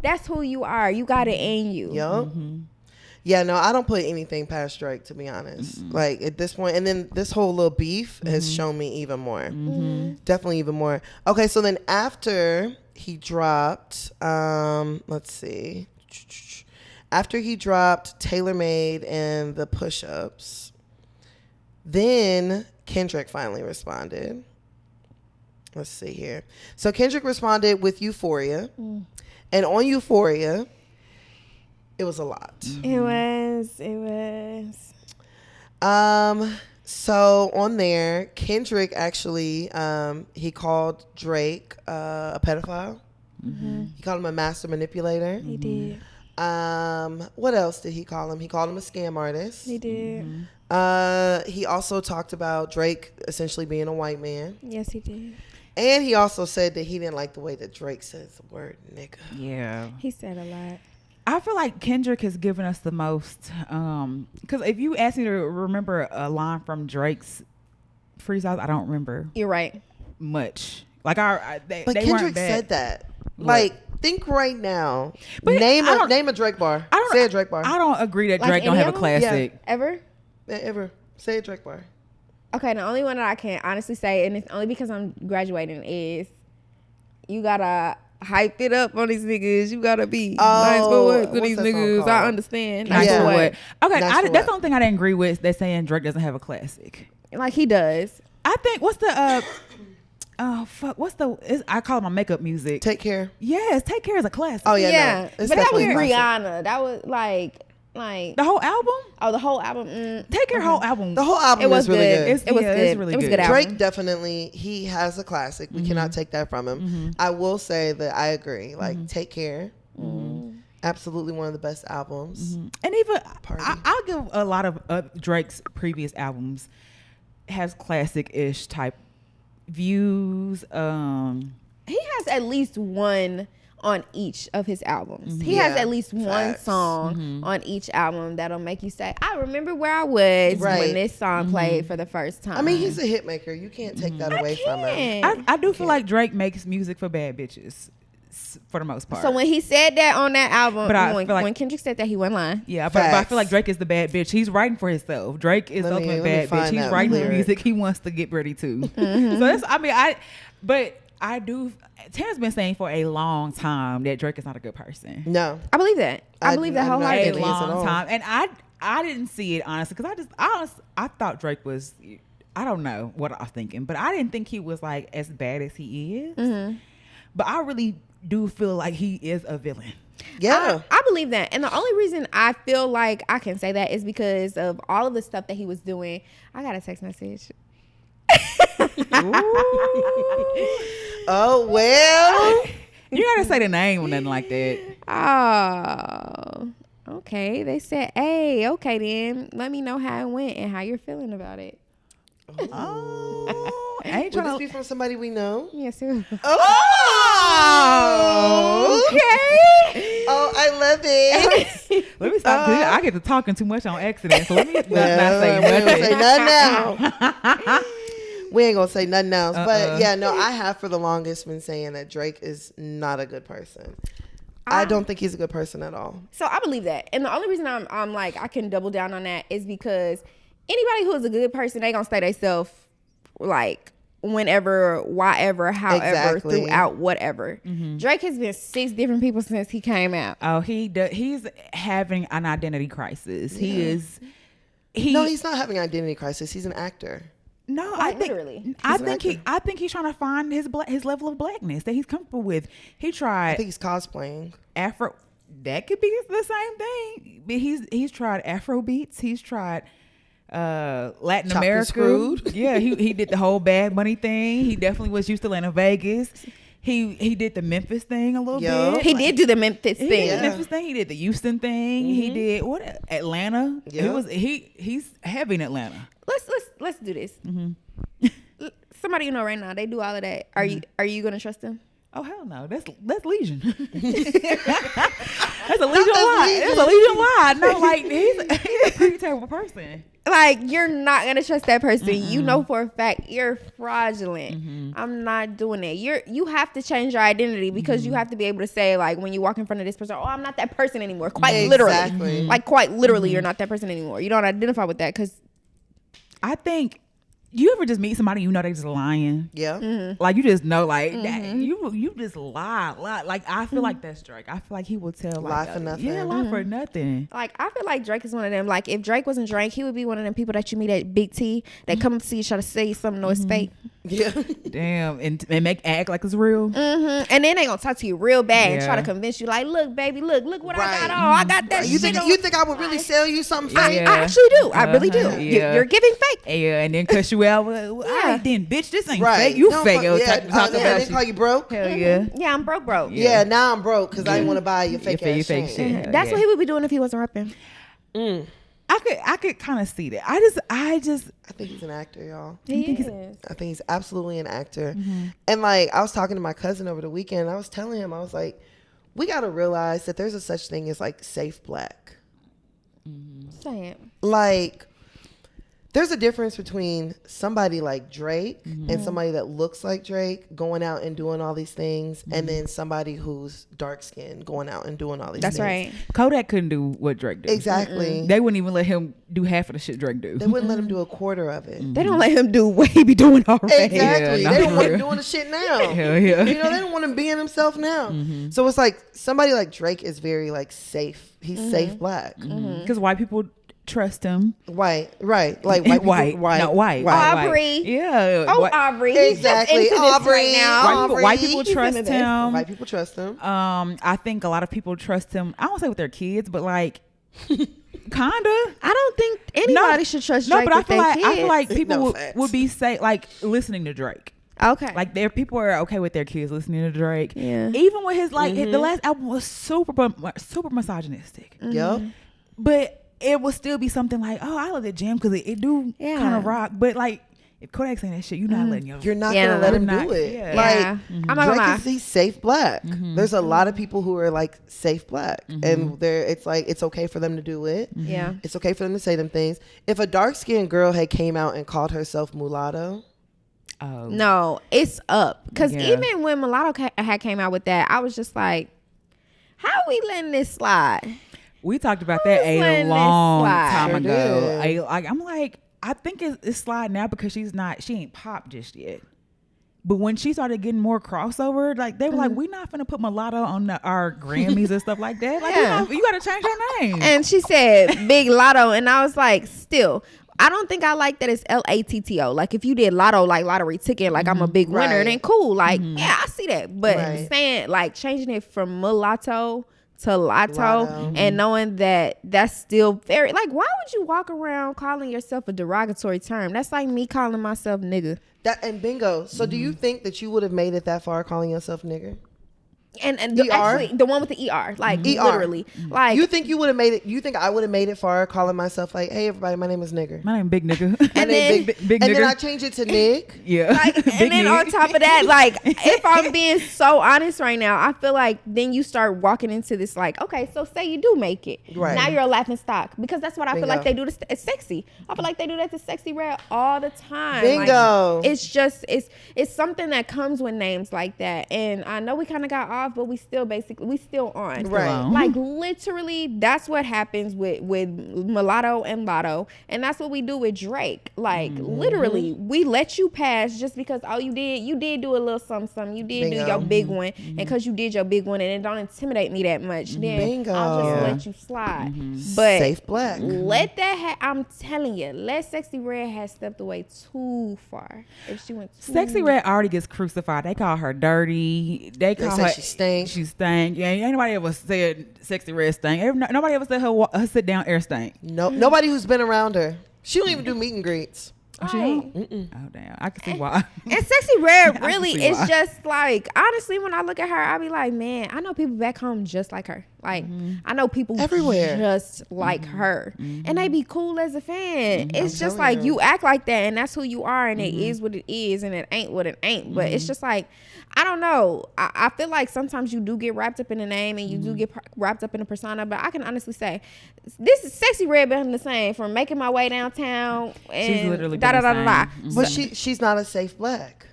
that's who you are. You got it in you. Yup. Yeah, no, I don't put anything past Drake, to be honest. Like at this point, and then this whole little beef has shown me even more. Definitely even more. Okay, so then after he dropped, let's see. After he dropped Tailor Made and the push-ups, then Kendrick finally responded. Let's see here. So Kendrick responded with Euphoria. And on Euphoria, it was a lot. It was. So on there, Kendrick actually, he called Drake a pedophile. He called him a master manipulator. He did. What else did he call him? He called him a scam artist. He did. He also talked about Drake essentially being a white man. Yes, he did. And he also said that he didn't like the way that Drake says the word nigga. Yeah. He said a lot. I feel like Kendrick has given us the most. Because if you ask me to remember a line from Drake's freestyles, I don't remember. You're right. Much. Like they But weren't Kendrick bad. said that. What? Like, think right now. But Name a Drake bar. Say a Drake bar. I don't agree that Like Drake don't any have a of them? classic. Yeah. Ever? Ever. Say a Drake bar. Okay, the only one that I can honestly say, and it's only because I'm graduating, is you gotta hype it up on these niggas. You gotta be nice for what to what's these that song niggas. called? I understand. Nice Yeah. for what? Okay, Nice for that's what? the only thing I didn't agree with. They're saying Drake doesn't have a classic. Like he does. I think what's the oh fuck, what's the? I call it my makeup music. Take care. Yes, Take Care is a classic. Oh yeah, Yeah, no, it's but that was definitely a classic. Rihanna. That was like The whole album. the whole album. Take Care whole album. The whole album It was is really good. good. It's- It was yeah, good. it's really it was good. good album. Drake definitely, he has a classic. We cannot take that from him. I will say that I agree. Like, Take Care, absolutely one of the best albums. And even Party. I'll give a lot of Drake's previous albums has classic-ish type views. He has at least one on each of his albums. He Yeah, has at least one facts. song on each album that'll make you say, I remember where I was Right. when this song played for the first time. I mean, he's a hit maker. You can't take that away from him. I do feel like Drake makes music for bad bitches for the most part. So when he said that on that album, But I when, feel like- when Kendrick said that, he wasn't lying. yeah, but I Facts. feel like Drake is the bad bitch. He's writing for himself. Drake is the Let me ultimate bad bitch. find He's that writing the lyric. music he wants to get ready to. So that's, I do. Terrence's been saying for a long time that Drake is not a good person. No. I believe that. I believe that I'm not A wholeheartedly. convinced at all. long time, and I didn't see it honestly because I thought Drake was. I don't know what I was thinking, but I didn't think he was like as bad as he is. But I really do feel like he is a villain. Yeah. I believe that. And the only reason I feel like I can say that is because of all of the stuff that he was doing. I got a text message. Oh, well. You gotta say the name or nothing like that. Oh, okay. They said, hey, okay then. Let me know how it went and how you're feeling about it. Oh, I ain't Would trying this be to. from somebody we know? Yes, sir. Oh, Okay. Oh, I love it. Let me stop. 'Cause I get to talking too much on accident, so let me not We say ain't gonna say nothing. nothing now. We ain't gonna say nothing else. Uh-uh. But yeah, no, I have for the longest been saying that Drake is not a good person. I don't think he's a good person at all. So I believe that. And the only reason I'm like, I can double down on that is because anybody who is a good person, they gonna stay themselves like whenever, whatever, however, Exactly. throughout whatever. Drake has been 6 different people since he came out. Oh, he's having an identity crisis. He is. No, he's not having an identity crisis. He's an actor. No, Like, I think literally. I He's an think actor. I think he's trying to find his level of blackness that he's comfortable with. He I tried think he's cosplaying. Afro. That could be the same thing. But he's tried Afro beats. He's tried Latin Chopped and America. screwed. Yeah, he did the whole Bad Money thing. He definitely was used to Atlanta, Vegas. He did the Memphis thing a little Yo. bit. He did do the Memphis He thing. did the Memphis thing. He did the Houston thing. He did Atlanta. Yeah. He's heavy in Atlanta. Let's do this. Somebody you know right now, they do all of that. Are you gonna trust them? Oh hell no, that's Legion. That's a Legion That's lie. Legion. That's a Legion lie. No, like he's a pretty terrible person. Like, you're not gonna trust that person. You know for a fact you're fraudulent. I'm not doing it. You have to change your identity because you have to be able to say, like, when you walk in front of this person, oh, I'm not that person anymore. Quite literally. Exactly. Like, quite literally, you're not that person anymore. You don't identify with that because I think you ever just meet somebody you know they just lying. Yeah. Like you just know, like that, you just lie. Like I feel like that's Drake. I feel like he would tell Lie like, for nothing. Yeah, lie for nothing. like, I feel like Drake is one of them. Like, if Drake wasn't Drake, he would be one of them people that you meet at Big T that come up to you try to say something no it's fake. Yeah. Damn, and make act like it's real. And then they gonna talk to you real bad and try Yeah. to convince you, like, look, baby, look what I Right. got on. I got that You shit think on. you think I would really sell you something I, fake? Yeah. I actually do. I really do. Uh-huh. Yeah. You're giving fake. Yeah, and then cuss you out. Well, all right, then, bitch, this ain't Right. fake. You Don't fake. fuck- Yo, yeah. talk Yeah, about they call you broke. Hell yeah. Yeah, I'm broke. Yeah. Now I'm broke because I didn't want to buy your fake Your ass fake shit. shit. Hell That's yeah. what he would be doing if he wasn't rapping. I could kind of see that. I just I think he's an actor, y'all. He think he's- is. I think he's absolutely an actor. And like I was talking to my cousin over the weekend, and I was telling him, I was like, we got to realize that there's a such thing as like safe black. Say it. Like, there's a difference between somebody like Drake and somebody that looks like Drake going out and doing all these things, and then somebody who's dark skinned going out and doing all these things. That's right. Kodak couldn't do what Drake did. Exactly. They wouldn't even let him do half of the shit Drake do. They wouldn't let him do a quarter of it. They don't let him do what he be doing already. Exactly. Yeah, they not don't want for him real. doing the shit now. Hell yeah. You know, they don't want him being himself now. So it's like somebody like Drake is very like safe. He's safe black. Because white people trust him. White, right? Like white, people, Not white. Aubrey. Yeah. Oh, White- Aubrey. He's Exactly. just into this Aubrey. right now. White people He's trust into this. him. White people trust him. I think a lot of people trust him. I don't say with their kids, but like, kinda. I don't think anybody should trust Drake No, but with their I feel like No people facts. would be say like listening to Drake. Okay. Like there, people are okay with their kids listening to Drake. Yeah. Even with his like the last album was super misogynistic, Yep. but it would still be something like, oh, I love that jam because it do Yeah. kind of rock. But like, if Kodak saying that shit, you're not letting your You're not Yeah, gonna let him not- do it. yeah. Like Yeah. I'm not gonna lie. Drake is he's safe black. There's a lot of people who are like safe black, and it's like it's okay for them to do it. Yeah. It's okay for them to say them things. If a dark skinned girl had came out and called herself mulatto, oh No, it's up. Because Yeah. even when Mulatto had came out with that, I was just like, how are we letting this slide? we talked about that Who's a letting this long slide? time Sure ago. did. I'm like, I think it's slide now because she ain't pop just yet. But when she started getting more crossover, like they were like, we not finna put mulatto on our Grammys and stuff like that. Like, Yeah. you gotta change your name. And she said Big Lotto, and I was like, still, I don't think I like that it's LATTO. Like if you did lotto, like lottery ticket, like I'm a big winner, Right. then cool. Like yeah, I see that. But Right. saying like changing it from mulatto to lotto, Lotto. and knowing that that's still very like, why would you walk around calling yourself a derogatory term? That's like me calling myself nigga. that and bingo. So do you think that you would have made it that far calling yourself nigger? And ER? actually the one with the ER, like literally, like You think you would have made it? You think I would have made it far calling myself like, "Hey, everybody, my name is nigger," My name Big Nigga. And then- big and nigger. then I change it to Nick. yeah. like, Big and then nigga. on top of that, like if I'm being so honest right now, I feel like then you start walking into this like, okay, so say you do make it, Right. now you're a laughing stock, because that's what I feel Bingo. like they do to it's sexy. I feel like they do that to Sexy Red all the time. Bingo. Like, it's just it's something that comes with names like that, and I know we kind of got off, but we still on. Right. Wow. Like literally, that's what happens with mulatto and lotto, and that's what we do with Drake. Like literally, we let you pass just because you did do a little something. You did do Bingo. your big one, and because you did your big one, and it don't intimidate me that much, then Bingo. I'll just Yeah. let you slide. But Safe black. let that. I'm telling you, let Sexy Red has stepped away too far. If she went too Sexy Red already gets crucified. They call her dirty. They call say her she stink. She stank. Yeah, ain't nobody ever said Sexy Red stank. Nobody ever said her sit down air stank. No, nobody who's been around her. She don't even do meet and greets. Oh, she Right. don't? Oh damn, I can see why. And Sexy Red I really can see is why. just like, honestly, when I look at her, I be like, man, I know people back home just like her. Like, I know people Everywhere. just like her. And they be cool as a fan. It's just telling like, you. you act like that, and that's who you are, and it is what it is, and it ain't what it ain't. But it's just like, I don't know. I feel like sometimes you do get wrapped up in the name, and you do get wrapped up in a persona, but I can honestly say, this is Sexy Red been the same from making my way downtown and She's literally da da been da the da da. same. But she's not a safe black.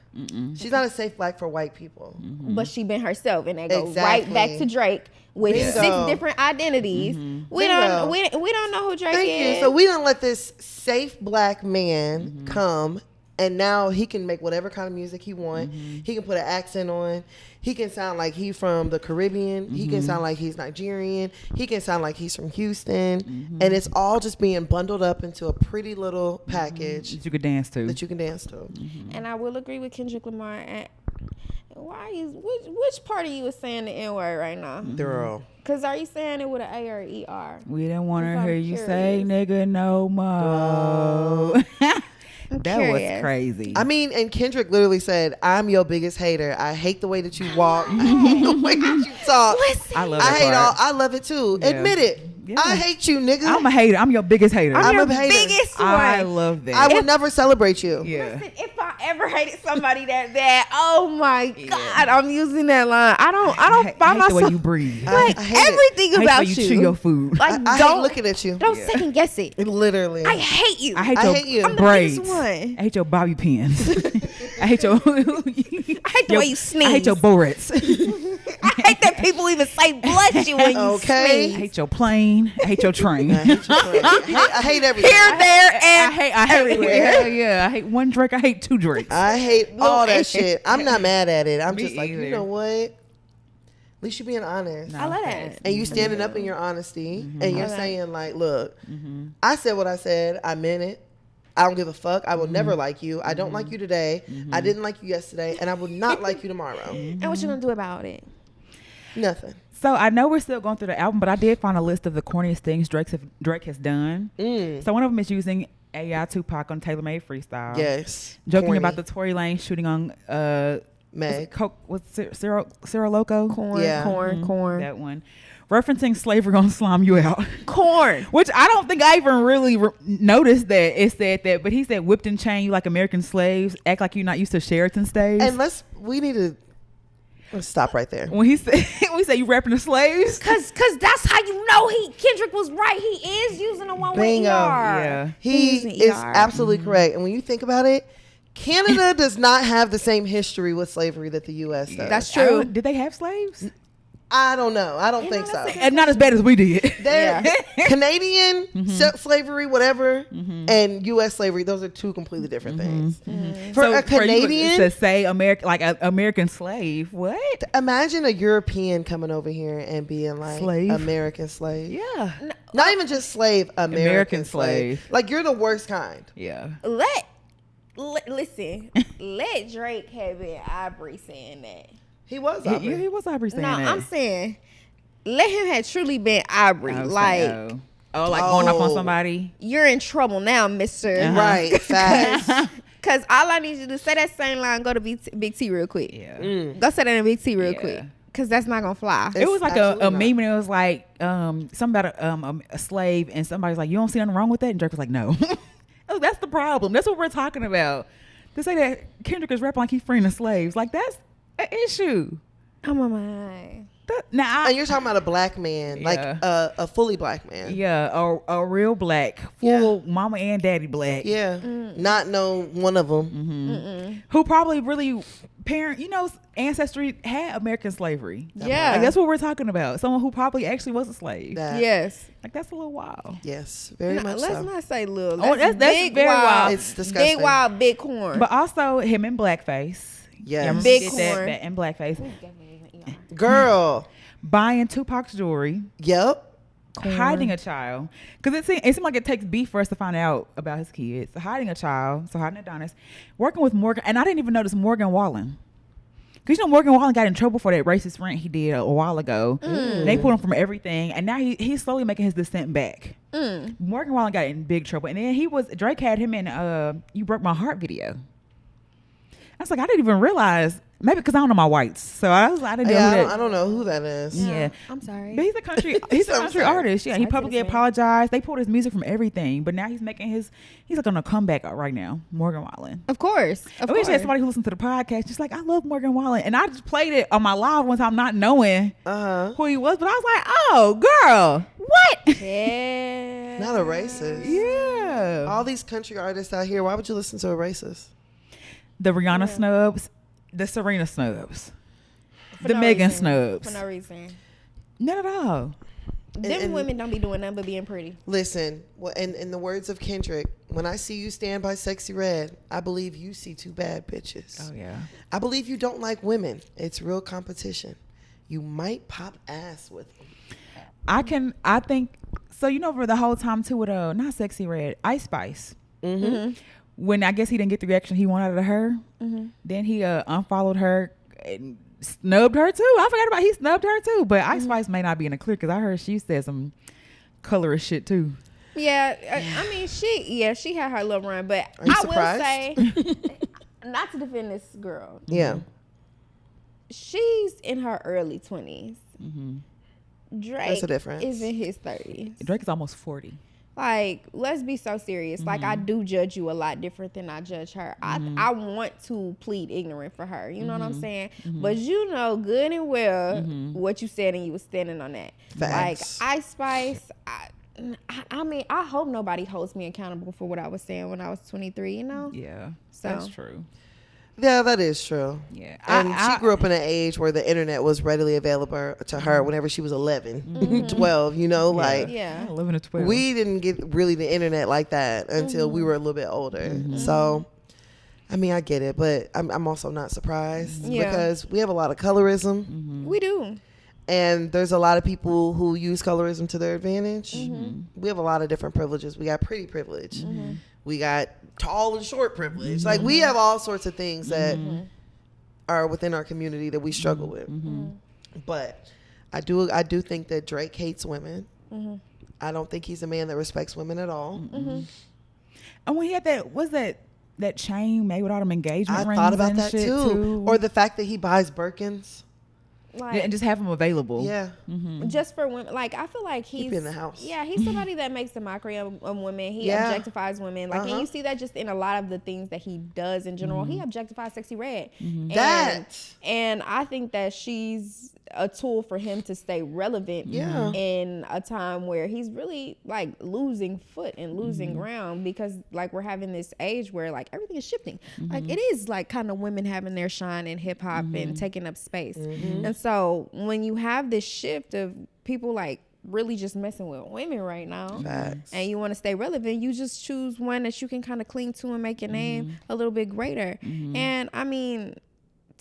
She's not a safe black for white people. But she been herself, and they go Exactly. right back to Drake with Bingo. 6 different identities. We Bingo. don't know who Drake Thank is. you. So we don't let this safe black man come, and now he can make whatever kind of music he want. He can put an accent on. He can sound like he from the Caribbean. He can sound like he's Nigerian. He can sound like he's from Houston. And it's all just being bundled up into a pretty little package that you could dance to. that you can dance to. And I will agree with Kendrick Lamar. And which part of you is saying the N word right now? They're all. Because are you saying it with an A or ER? We didn't want to I'm hear you say curious. nigga no more. That was curious. crazy. I mean, and Kendrick literally said, "I'm your biggest hater. I hate the way that you walk. I hate the way that you talk. Listen, I love I that hate part. all. I love it too. Yeah. Admit it. Yeah. I hate you, nigga. I'm a hater. I'm your biggest hater. I'm your a hater. biggest one. I love that. I will never celebrate you. yeah. Listen, ever hated somebody that bad, oh my God, I'm using that line. I don't find myself the way you breathe. like I hate everything I hate about the way you chew your food. Like I hate looking at you. Don't second guess it. Literally. I hate you. I hate I your hate you. I'm the braids. biggest one. I hate your bobby pins. I hate your. I hate the way you sneeze. I hate your Boretz. I hate that people even say bless you when you Okay. I sneeze. hate your plane. I hate your train. I hate your friend. I hate everything. Here, there, and I hate everywhere. Yeah. I hate one Drake. I hate two Drakes. I hate all that shit. I'm not mad at it. I'm Me just like, either. you know what? At least you being honest. I love that. And you standing up in your honesty and you're Okay. saying like, look, I said what I said. I meant it. I don't give a fuck. I will never like you. I don't like you today. I didn't like you yesterday. And I will not like you tomorrow. And what you gonna do about it? Nothing. So I know we're still going through the album, but I did find a list of the corniest things Drake has done. So one of them is using AI Tupac on Taylor Made Freestyle. Yes. Joking Corny. about the Tory Lane shooting on Meg. what's Ciro Loco? Corn, Yeah. corn. That one. Referencing slavery gonna slime you out. Corn. Which I don't think I even really noticed that it said that, but he said whipped and chained you like American slaves, act like you're not used to Sheraton stays. And let's stop right there. When he said, we say you rapping the slaves. Cause that's how you know Kendrick was right. He is using the one with ER. Bingo. Yeah. He using is ER. absolutely correct. And when you think about it, Canada does not have the same history with slavery that the U.S. does. That's I true. don't- Did they have slaves? I don't know. I don't think so. that's And not as bad as we did. They're Canadian slavery, whatever, and U.S. slavery. Those are two completely different things. For a you Canadian, to say American, like an American slave, what? imagine a European coming over here and being like Slave. American slave. Yeah. Not even just slave, American, American slave. slave. Like you're the worst kind. Yeah. Listen. Let Drake have been Aubrey saying that. He was. He was Aubrey saying No, that. I'm saying let him have truly been Aubrey. I was Like saying, like going off on Oh. somebody. you're in trouble now, Mister. Right. Facts. Cause all I need you to say that same line. Go to Big T real quick. Yeah. Go say that in Big T real Yeah. quick. Cause that's not gonna fly. It was like absolutely a not. meme, and it was like something about a slave, and somebody's like, "You don't see nothing wrong with that?" And Drake was like, "No." Oh, that's the problem. That's what we're talking about. To say that Kendrick is rapping like he's freeing the slaves, like that's an issue. I'm on my. Now, And you're talking about a black man, like Yeah. a fully black man. yeah, a real black, full mama and daddy black. Yeah. Not no one of them. Who probably really ancestry had American slavery. Yeah. Like, that's what we're talking about. Someone who probably actually was a slave. Yes. Like that's a little wild. Yes. Very No, much let's so. not say little. Oh, that's big, very wild. It's disgusting. Big wild, big corn. But also him in blackface. Yes. Yeah, Big did that corn. in blackface. Girl. Buying Tupac's jewelry, Yep. hiding a child, because it seemed like it takes beef for us to find out about his kids. Hiding a child, so hiding Adonis, working with Morgan, and I didn't even notice Morgan Wallen. Because Morgan Wallen got in trouble for that racist rant he did a while ago. They pulled him from everything, and now he's slowly making his descent back. Morgan Wallen got in big trouble, and then Drake had him in "You Broke My Heart" video. I was like, I didn't even realize. Maybe because I don't know my whites, so I didn't know who that. I don't know who that is. Yeah. I'm sorry. But he's a country artist. Yeah, he Sorry to publicly the fan. apologized. They pulled his music from everything, but now he's like on a comeback right now. Morgan Wallen. Of course. Of I wish course. I had somebody who listened to the podcast just like, I love Morgan Wallen, and I just played it on my live one time, not knowing who he was, but I was like, oh girl, what? Yeah. Not a racist. Yeah. All these country artists out here, why would you listen to a racist? The Rihanna snubs, the Serena snubs, For the no Megan reason. snubs. For no reason. None at all. Them and- women don't be doing nothing but being pretty. Listen, well, in the words of Kendrick, when I see you stand by Sexy Red, I believe you see two bad bitches. Oh yeah. I believe you don't like women. It's real competition. You might pop ass with them. I think so. For the whole time too with not Sexy Red, Ice Spice. When I guess he didn't get the reaction he wanted out of her, then he unfollowed her and snubbed her too. I forgot about he snubbed her too. But Ice Spice may not be in the clear because I heard she said some colorist shit too. Yeah, I mean, she had her little run, but Are you I surprised? will say, not to defend this girl, Yeah. she's in her early 20s. Drake That's a difference. is in his 30s. Drake is almost 40. Like, let's be so serious. Like, I do judge you a lot different than I judge her. I want to plead ignorant for her. You know what I'm saying? But you know good and well what you said, and you was standing on that. Facts. Like, Ice Spice, I mean, I hope nobody holds me accountable for what I was saying when I was 23, you know? Yeah, So. that's true. Yeah, that is true. Yeah. And she grew up in an age where the internet was readily available to her whenever she was 11, 12, you know, like 11 or 12. we didn't get really the internet like that until we were a little bit older. So, I mean, I get it, but I'm also not surprised because we have a lot of colorism. We do. And there's a lot of people who use colorism to their advantage. We have a lot of different privileges. We got pretty privilege. We got tall and short privilege. Like, we have all sorts of things that are within our community that we struggle with. But I do think that Drake hates women. I don't think he's a man that respects women at all. And when he had that chain made with all them engagement rings, I thought about and that shit too. Or the fact that he buys Birkins. Like, and just have them available. Yeah. just for women. Like, I feel like he's in the house. Yeah, he's somebody that makes a mockery of women. He objectifies women. Like, and you see that just in a lot of the things that he does in general. He objectifies Sexy Red. And I think that she's a tool for him to stay relevant in a time where he's really like losing foot and losing ground, because like we're having this age where like everything is shifting. Like, it is like kind of women having their shine in hip hop and taking up space. And so when you have this shift of people like really just messing with women right now, and you want to stay relevant, you just choose one that you can kind of cling to and make your name a little bit greater. And I mean,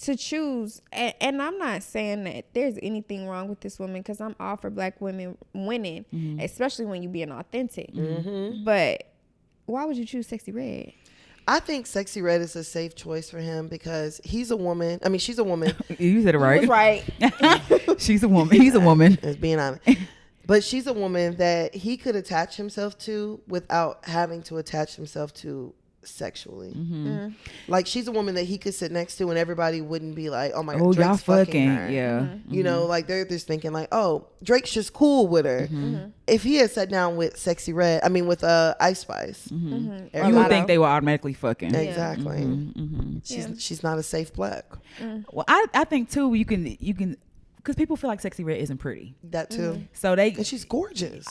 to choose, and I'm not saying that there's anything wrong with this woman, because I'm all for black women winning, especially when you being authentic. But why would you choose Sexy Red? I think Sexy Red is a safe choice for him because he's a woman. I mean, she's a woman. You said it right. You was right. She's a woman. He's a woman. It's being honest. But she's a woman that he could attach himself to without having to attach himself to sexually. Like, she's a woman that he could sit next to and everybody wouldn't be like, oh my God, Drake's y'all fucking her. You know, like they're just thinking like, oh, Drake's just cool with her. If he had sat down with Sexy Red, I mean with Ice Spice, you would think they were automatically fucking. Exactly. She's not a safe black. Well, I think too, you can because people feel like Sexy Red isn't pretty. That too. So and she's gorgeous.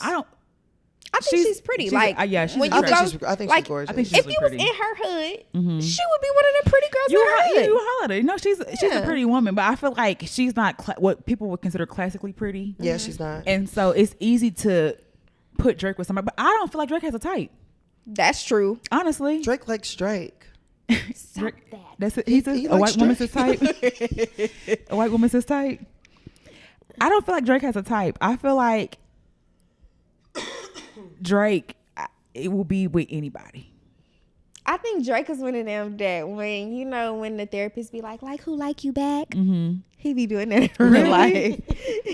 I think she's pretty. She's, like, she's when I you go, think like, she's gorgeous. I think she's if really you was pretty. in her hood, she would be one of the pretty girls in her hood. You hollered. You know, she's a pretty woman, but I feel like she's not what people would consider classically pretty. Yeah, she's not. And so it's easy to put Drake with somebody, but I don't feel like Drake has a type. That's true. Honestly, Drake likes Drake. Stop that. That's it. He's He a white likes woman's Drake. type. A white woman's his type. I don't feel like Drake has a type. I feel like Drake, it will be with anybody. I think Drake is one of them that when the therapist be like who like you back? He be doing that in real life.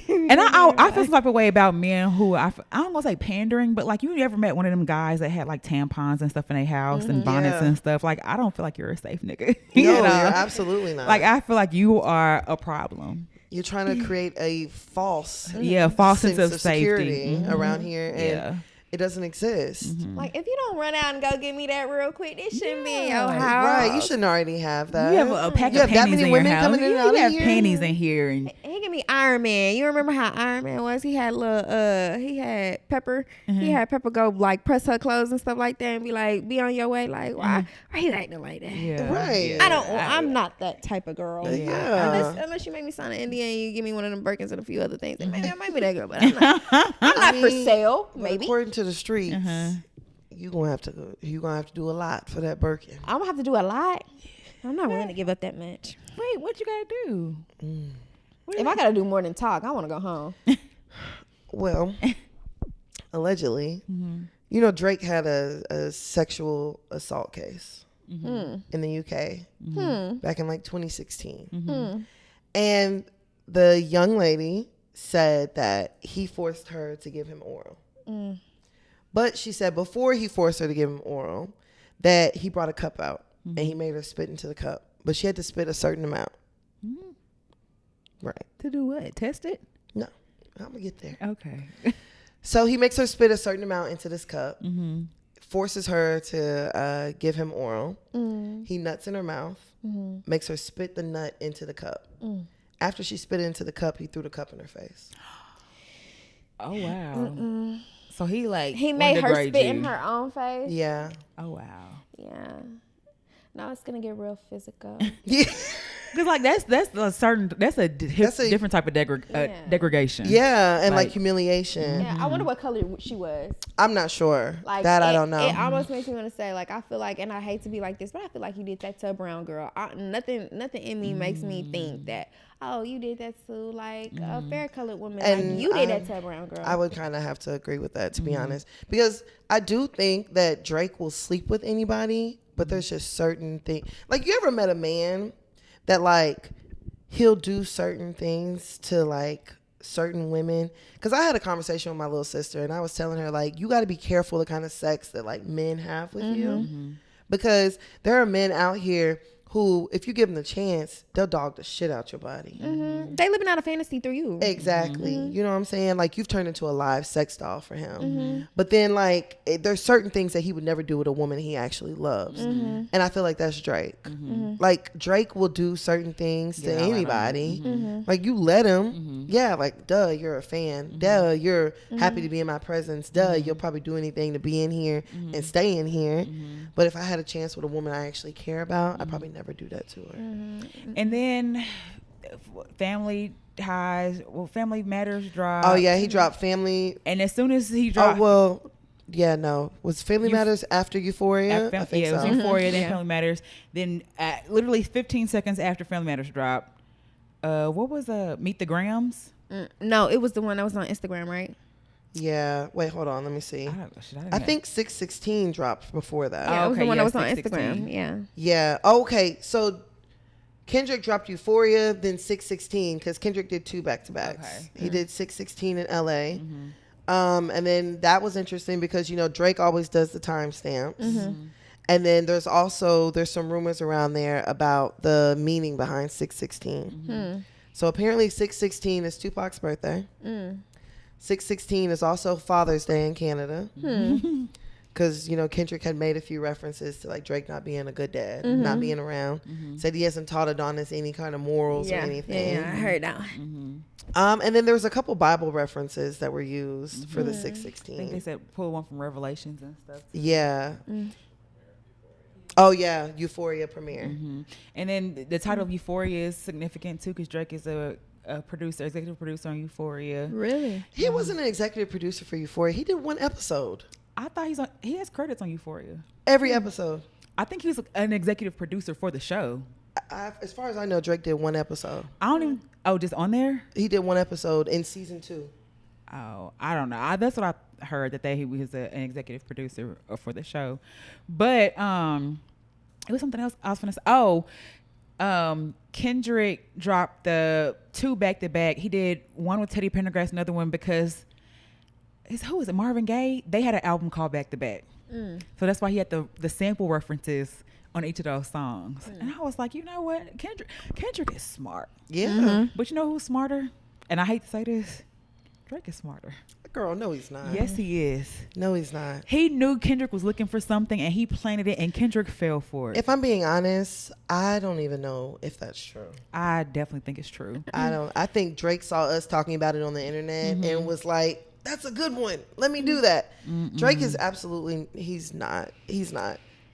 And I feel some type of way about men who I don't want to say pandering, but like, you ever met one of them guys that had like tampons and stuff in their house and bonnets and stuff? Like, I don't feel like you're a safe nigga. No, you're absolutely not. Like, I feel like you are a problem. You're trying to create a false sense of security safety around here, and it doesn't exist. Like, if you don't run out and go get me that real quick, this shouldn't be in your house. Right, you shouldn't already have that. You have a pack you of have that panties many in women your house. coming in and out You of have here? panties in here, and He give me Iron Man. You remember how Iron Man was? He had he had Pepper. He had Pepper go like press her clothes and stuff like that, and be like, be on your way. Like, why you acting like that? yeah, Right. I'm not that type of girl. Yeah. Unless you make me sign an NDA and you give me one of them Birkins and a few other things, then maybe I might be that girl. But I'm not for sale. Maybe According to the streets, you're gonna have to do a lot for that Birkin. I'm gonna have to do a lot. I'm not willing to give up that much. wait, what you gotta do? If I gotta do more than talk, I want to go home. Well, allegedly, you know, Drake had a sexual assault case in the UK back in like 2016. And the young lady said that he forced her to give him oral. But she said before he forced her to give him oral, that he brought a cup out and he made her spit into the cup. But she had to spit a certain amount. Right. To do what? Test it? No, I'm going to get there. Okay. So he makes her spit a certain amount into this cup, Mm-hmm. forces her to give him oral. He nuts in her mouth, makes her spit the nut into the cup. After she spit it into the cup, he threw the cup in her face. Oh wow. So he made her spit in her own face. Yeah. Oh wow. Yeah. Now it's gonna get real physical. Yeah. Because like that's a different type of degradation. Yeah, and like humiliation. Yeah, I wonder what color she was. I'm not sure. Like that I don't know. It almost makes me want to say, like, I feel like, and I hate to be like this, but I feel like you did that to a brown girl. Nothing in me makes me think that, oh, you did that to like a fair colored woman. And like you did that to a brown girl. I would kind of have to agree with that, to be honest, because I do think that Drake will sleep with anybody, but there's just certain things. Like, you ever met a man that like he'll do certain things to like certain women? Because I had a conversation with my little sister, and I was telling her, like, you got to be careful the kind of sex that like men have with you, because there are men out here who, if you give them the chance, they'll dog the shit out your body. They living out a fantasy through you. Exactly. You know what I'm saying? Like, you've turned into a live sex doll for him. But then, like, there's certain things that he would never do with a woman he actually loves. And I feel like that's Drake. Like, Drake will do certain things to anybody. Like, you let him. Yeah, like, duh, you're a fan. Duh, you're happy to be in my presence. Duh, you'll probably do anything to be in here and stay in here. But if I had a chance with a woman I actually care about, I'd probably never do that to her. And then family ties. Well, Family Matters dropped. Oh yeah, he dropped Family. And as soon as he dropped, was Family Matters after Euphoria? I think so. It was Euphoria, then Family Matters. Then literally 15 seconds after Family Matters dropped, what was Meet the Grams? No, it was the one that was on Instagram, right? Yeah. Wait, hold on. Let me see. I think 616 dropped before that. Yeah, it was the one that was on 616. Instagram. Yeah. Yeah. Okay. So Kendrick dropped Euphoria, then 616, because Kendrick did 2 back-to-backs. Okay. He did 616 in LA. And then that was interesting because, you know, Drake always does the timestamps. And then there's some rumors around there about the meaning behind 616. So apparently 616 is Tupac's birthday. 616 is also Father's Day in Canada. Because, you know, Kendrick had made a few references to, like, Drake not being a good dad, not being around. Said he hasn't taught Adonis any kind of morals or anything. Yeah, I heard that. And then there was a couple Bible references that were used for the 616. I think they said pull one from Revelations and stuff. Yeah. Oh, yeah, Euphoria premiere. And then the title of Euphoria is significant, too, because Drake is a executive producer on Euphoria. Really? He wasn't an executive producer for Euphoria. He did 1 episode. I thought he has credits on Euphoria. Every episode. I think he was an executive producer for the show. As far as I know, Drake did 1 episode. I don't even. Oh, just on there? He did 1 episode in season 2. Oh, I don't know. That's what I heard, that he was an executive producer for the show. But it was something else I was going to say. Oh, Kendrick dropped the 2 back-to-back. He did one with Teddy Pendergrass, another one because who is it? Marvin Gaye. They had an album called Back to Back, so that's why he had the sample references on each of those songs. And I was like, you know what, Kendrick is smart. Yeah, but you know who's smarter? And I hate to say this, Drake is smarter. Girl, no, he's not. Yes, he is. No, he's not. He knew Kendrick was looking for something, and he planted it, and Kendrick fell for it. If I'm being honest, I don't even know if that's true. I definitely think it's true. I think Drake saw us talking about it on the internet and was like, that's a good one. Let me do that. Drake is absolutely, he's not.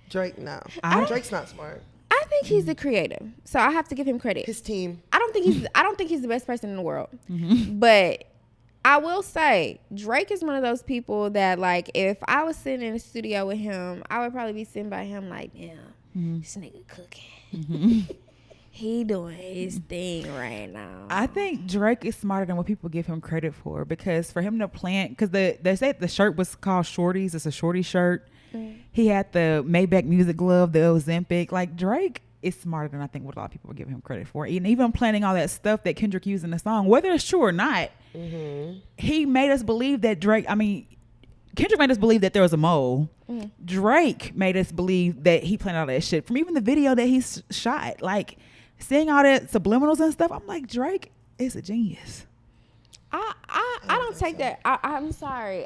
Drake, no. Drake's not smart. I think he's a creative, so I have to give him credit. His team. I don't think he's the best person in the world, but I will say Drake is one of those people that, like, if I was sitting in the studio with him, I would probably be sitting by him like, this nigga cooking. He doing his thing right now. I think Drake is smarter than what people give him credit for, because for him to plant, because they said the shirt was called Shorties. It's a shorty shirt. He had the Maybach music glove, the Ozempic. Like, Drake is smarter than I think what a lot of people are giving him credit for. And even planning all that stuff that Kendrick used in the song, whether it's true or not, he made us believe that Kendrick made us believe that there was a mole. Drake made us believe that he planned all that shit. From even the video that he shot, like, seeing all that subliminals and stuff, I'm like, Drake is a genius. I don't take that. I'm sorry.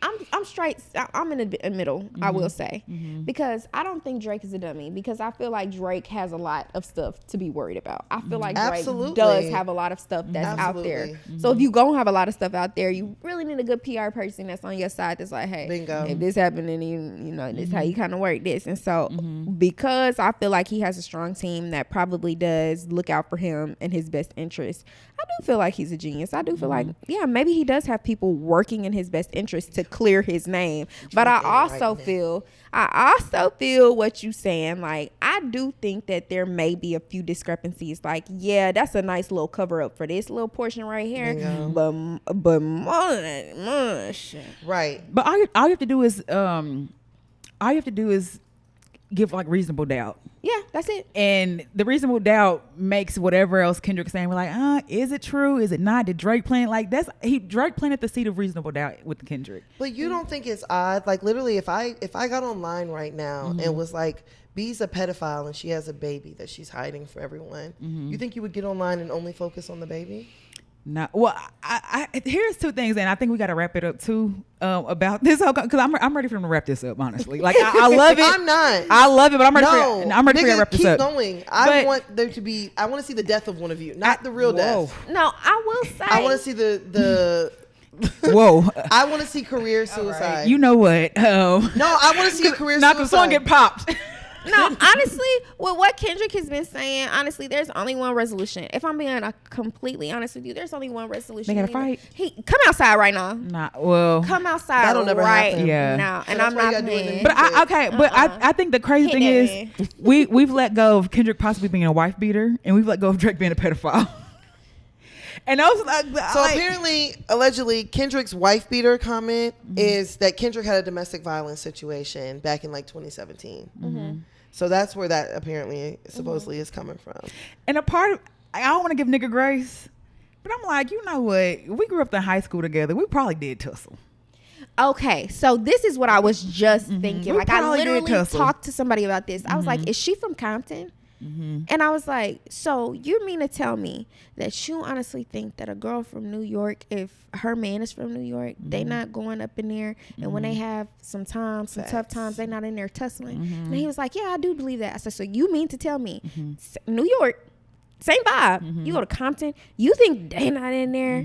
I'm straight. I'm in the middle. I will say, because I don't think Drake is a dummy. Because I feel like Drake has a lot of stuff to be worried about. I feel like Drake does have a lot of stuff that's out there. So if you gonna have a lot of stuff out there, you really need a good PR person that's on your side. That's like, hey, bingo. If this happened, then you know this is how you kind of work this. And so because I feel like he has a strong team that probably does look out for him and his best interest, I do feel like he's a genius. I do feel like, yeah, maybe he does have people working in his best interest to clear his name. But I also feel what you saying. Like, I do think that there may be a few discrepancies. Like, yeah, that's a nice little cover up for this little portion right here. Bingo. But much. Right. But all you have to do is give like reasonable doubt. Yeah, that's it. And the reasonable doubt makes whatever else Kendrick's saying. We're like, is it true? Is it not? Did Drake plant? Like Drake planted the seed of reasonable doubt with Kendrick. But you don't think it's odd? Like literally, if I got online right now and was like, B's a pedophile and she has a baby that she's hiding for everyone, you think you would get online and only focus on the baby? No. Well, I here's two things, and I think we got to wrap it up too about this whole, because I'm ready for them to wrap this up. Honestly, like I love it. I'm not. I love it, but I'm ready. I'm ready to wrap this up. Keep going. I want there to be. I want to see the death of one of you, not the real death. No, I will say. I want to see the. Whoa! I want to see career suicide. Right. You know what? No, I want to see a career suicide. Not the song get popped. No, honestly, with what Kendrick has been saying, honestly, there's only one resolution. If I'm being completely honest with you, there's only one resolution. They gotta fight. He come outside right now. Come outside. That'll never happen. Yeah. Now, and I'm not playing. But I think the crazy thing is we've let go of Kendrick possibly being a wife beater, and we've let go of Drake being a pedophile. And I was like, apparently, allegedly, Kendrick's wife beater comment is that Kendrick had a domestic violence situation back in like 2017. So that's where that apparently supposedly is coming from. And a part of, I don't want to give nigga grace, but I'm like, you know what? We grew up in high school together. We probably did tussle. Okay, so this is what I was just thinking. Like, I literally talked to somebody about this. I was like, is she from Compton? And I was like, so you mean to tell me that you honestly think that a girl from New York, if her man is from New York, they not going up in there, and when they have some tough times, they not in there tussling? And he was like, yeah, I do believe that. I said, so you mean to tell me New York, same vibe, you go to Compton, you think they not in there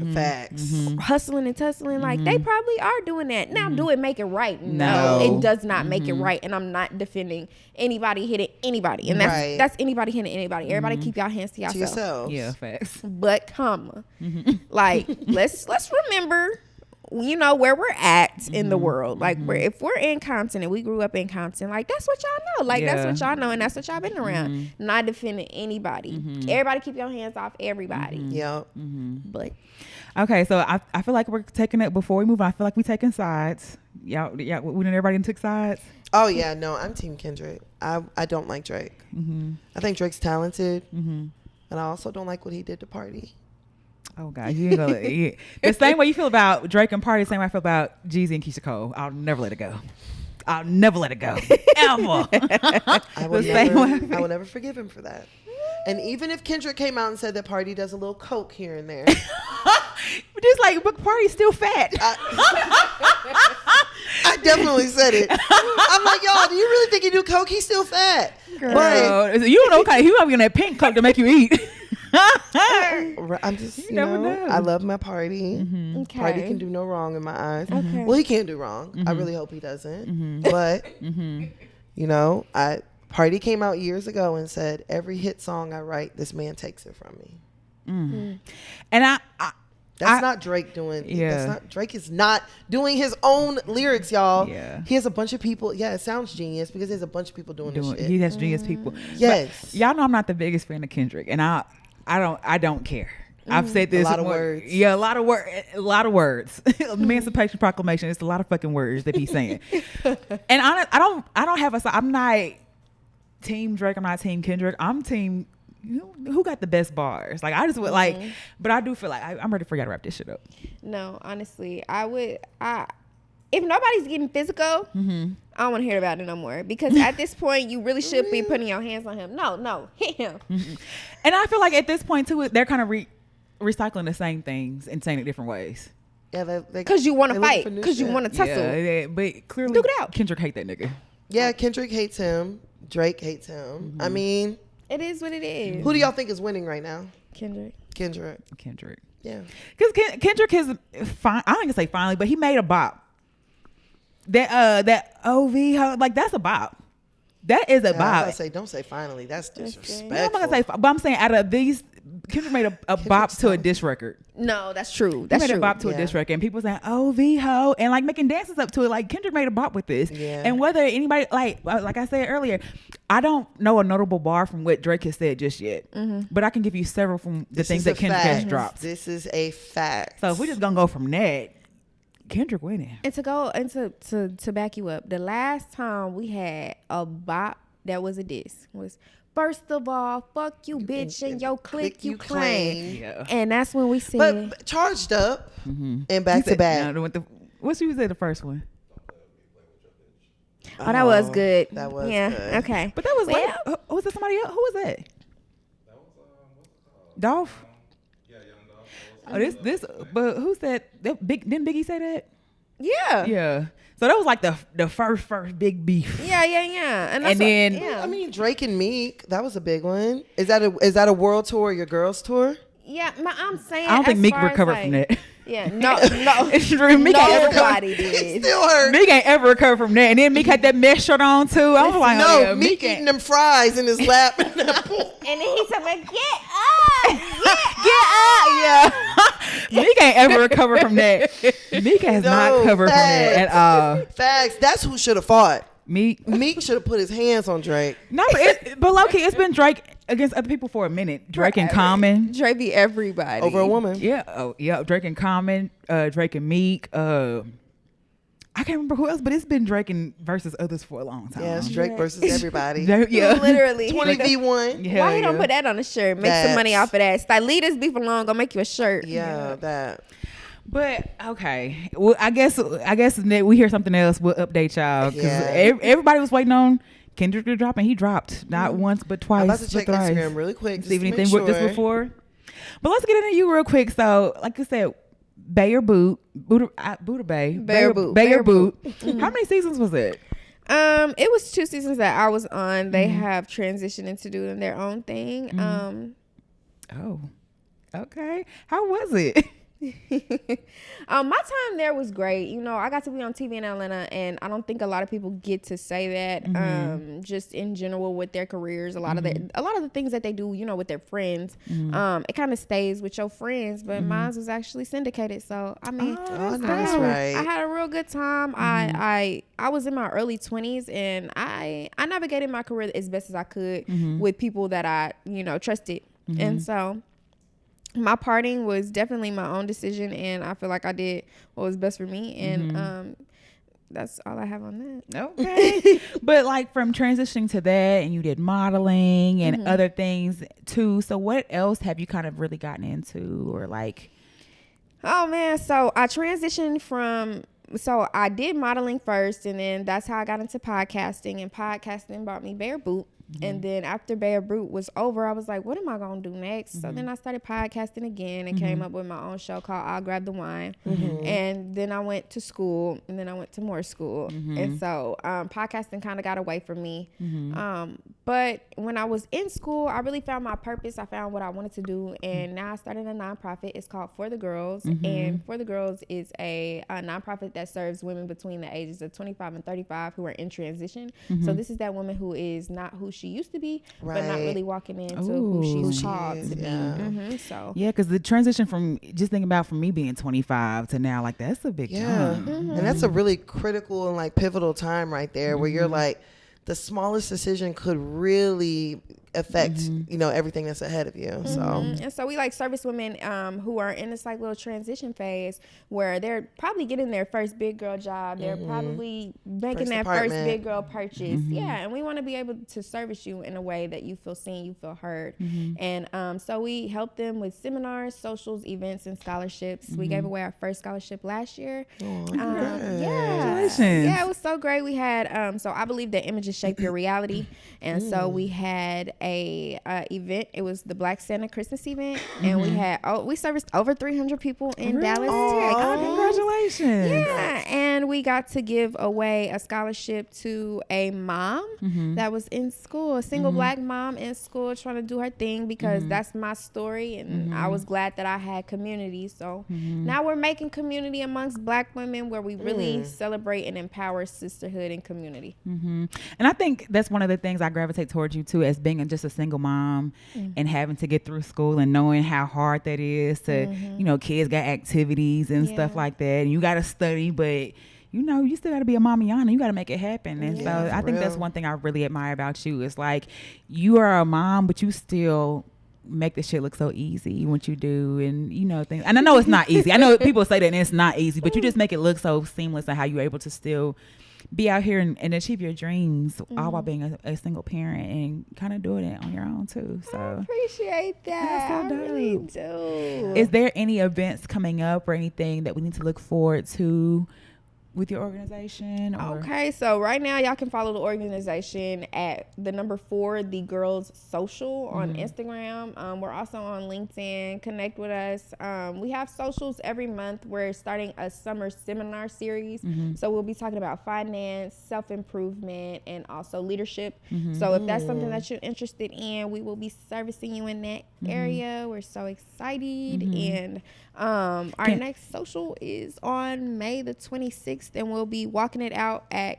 hustling and tussling? Like, they probably are doing that. Now, do it make it right? No, it does not make it right. And I'm not defending anybody hitting anybody, and that's anybody hitting anybody. Everybody keep y'all hands to yourself. Yeah, facts. But like, let's remember, you know, where we're at in the world. Like, if we're in Compton and we grew up in Compton, like, that's what y'all know. Like, that's what y'all know, and that's what y'all been around. Not defending anybody. Everybody keep your hands off everybody. Yep. But okay, so I feel like we're taking it before we move on. I feel like we're taking sides. Yeah, we didn't everybody took sides. Oh yeah, no, I'm Team Kendrick. I don't like Drake. I think Drake's talented, and I also don't like what he did to Party. Oh God, you ain't gonna the same way you feel about Drake and Party, the same way I feel about Jeezy and Keisha Cole. I'll never let it go. I'll never let it go. Ever. I will never forgive him for that. And even if Kendrick came out and said that Party does a little coke here and there, just like, but Party's still fat. I definitely said it. I'm like, y'all, do you really think he do coke? He's still fat. Girl, but you don't know, he might be on that pink coke to make you eat. I'm just, you know, I love my Party. Okay. Party can do no wrong in my eyes. Okay. Well, he can't do wrong. I really hope he doesn't. But, you know, Party came out years ago and said, every hit song I write, this man takes it from me. And that's not Drake doing. Yeah. Drake is not doing his own lyrics, y'all. Yeah. He has a bunch of people. Yeah, it sounds genius because there's a bunch of people doing this shit. He has genius people. Yes. But y'all know I'm not the biggest fan of Kendrick, and I don't care. I've said this a lot of words. Yeah, a lot of words. Emancipation Proclamation. It's a lot of fucking words that he's saying. And I don't have a. I'm not Team Drake. I'm not Team Kendrick. I'm Team. Who got the best bars? Like, I just would like, but I do feel like I'm ready for y'all to wrap this shit up. No, honestly, if nobody's getting physical, I don't want to hear about it no more, because at this point you really should be putting your hands on him. No, hit him. And I feel like at this point too, they're kind of recycling the same things and saying it different ways. Yeah, because you want to fight, because because you want to tussle. Yeah, but clearly Duke it out. Kendrick hate that nigga. Yeah, Kendrick hates him. Drake hates him. I mean, it is what it is. who do y'all think is winning right now? Kendrick. Yeah. Because Kendrick has I don't even say finally, but he made a bop. That OV, like that's a bop. That is a bop. I was gonna say, don't say finally. That's disrespectful. No, I'm not gonna say, but I'm saying out of these, Kendrick made a bop to a diss record. No, that's true. He made a bop to a diss record, and people saying OV ho, and like making dances up to it. Like Kendrick made a bop with this, and whether anybody like I said earlier, I don't know a notable bar from what Drake has said just yet, but I can give you several from the things that Kendrick has dropped. This is a fact. So if we just gonna go from that, Kendrick winning. And to go and to back you up, the last time we had a bop that was a diss was first of all, fuck you, bitch, and yo click you claim. Yeah. And that's when we said, but charged up and back to back. What she say the first one? Oh, that was good. That was good. Okay. But that was like, was it somebody else? Who was that? That was Dolph. Yeah, Young Dolph. Oh, this. But who said that? Didn't Biggie say that? Yeah. Yeah. So that was like the first big beef. Yeah. And then I mean, Drake and Meek, that was a big one. Is that a world tour? Your girls tour? Yeah, I'm saying. I don't think Meek recovered from that. Yeah, no. It's true. Meek nobody did. It still hurt. Meek ain't ever recovered from that. And then Meek had that mesh shirt on too. I was like, no, oh, yeah, Meek eating them fries in his lap. And then he said, "Get up, get up!" Yeah, Meek ain't ever recovered from that. Meek has not covered from that at all. Facts. That's who should have fought. Meek should have put his hands on Drake. No, but low key, it's been Drake against other people for a minute. Drake and Common. Drake beat everybody over a woman. Yeah. Oh, yeah. Drake and Common. Drake and Meek. I can't remember who else, but it's been Drake and versus others for a long time. Yeah, it's Drake versus everybody. Yeah, literally 20v1. Yeah, why he don't put that on a shirt? Make some money off of that. Stylitas beef along, gonna make you a shirt. Yeah, that. But okay, well, I guess we hear something else. We'll update y'all because everybody was waiting on Kendrick to drop, and he dropped not once but twice. I'm about to check Instagram really quick. See if anything with this before. But let's get into you real quick. So, like I said, Bayer Boot, Buddha Bay, Bayer Boot. Mm-hmm. How many seasons was it? It was 2 seasons that I was on. They have transitioned into doing their own thing. Oh, okay. How was it? My time there was great. You know, I got to be on TV in Atlanta, and I don't think a lot of people get to say that. Just in general with their careers, a lot of the things that they do, you know, with their friends, it kind of stays with your friends. But mine was actually syndicated, so I mean, that's right. I had a real good time. I was in my early 20s, and I navigated my career as best as I could with people that I trusted, and so. My parting was definitely my own decision, and I feel like I did what was best for me, and that's all I have on that. Okay. But like from transitioning to that, and you did modeling and other things too. So what else have you kind of really gotten into, or like? Oh man, so I transitioned so I did modeling first, and then that's how I got into podcasting, and podcasting brought me Bayer Boot. And then after Bayer Boot was over, I was like, what am I going to do next? So then I started podcasting again and came up with my own show called I'll Grab the Wine. And then I went to school, and then I went to more school. And so podcasting kind of got away from me. But when I was in school, I really found my purpose. I found what I wanted to do. And now I started a nonprofit. It's called For the Girls. And For the Girls is a nonprofit that serves women between the ages of 25 and 35 who are in transition. So this is that woman who is not who she used to be, but not really walking into who she's called to be. So because the transition from just thinking about from me being 25 to now, like that's a big jump. And that's a really critical and like pivotal time right there where you're like the smallest decision could really affect everything that's ahead of you. So and so we like service women who are in this like little transition phase where they're probably getting their first big girl job, they're probably making that first big girl purchase, and we want to be able to service you in a way that you feel seen, you feel heard. And so we help them with seminars, socials, events, and scholarships. We gave away our first scholarship last year. Congratulations. Yeah, it was so great. We had so I believe that images shape your reality, and so we had a event. It was the Black Santa Christmas event, and we serviced over 300 people in Dallas, Texas. Congratulations! Yeah, and we got to give away a scholarship to a mom that was in school, a single Black mom in school trying to do her thing, because that's my story, and I was glad that I had community. So now we're making community amongst Black women where we really celebrate and empower sisterhood and community. And I think that's one of the things I gravitate towards you too, as being just a single mom and having to get through school and knowing how hard that is to, you know, kids got activities and stuff like that, and you got to study, but you know, you still got to be a mamiana. You got to make it happen. And so I think that's one thing I really admire about you. It's like you are a mom, but you still make the shit look so easy what you do, and you know things. And I know it's not easy. I know people say that and it's not easy, but you just make it look so seamless and how you're able to still be out here and achieve your dreams all while being a single parent and kind of doing it on your own too. So I appreciate that. So I really do. Is there any events coming up or anything that we need to look forward to with your organization? Or? Okay, so right now y'all can follow the organization at the number 4 The Girls Social on Instagram. We're also on LinkedIn. Connect with us. We have socials every month. We're starting a summer seminar series, so we'll be talking about finance, self-improvement, and also leadership. So if that's something that you're interested in, we will be servicing you in that area. We're so excited. And our next social is on May the 26th, and we'll be walking it out at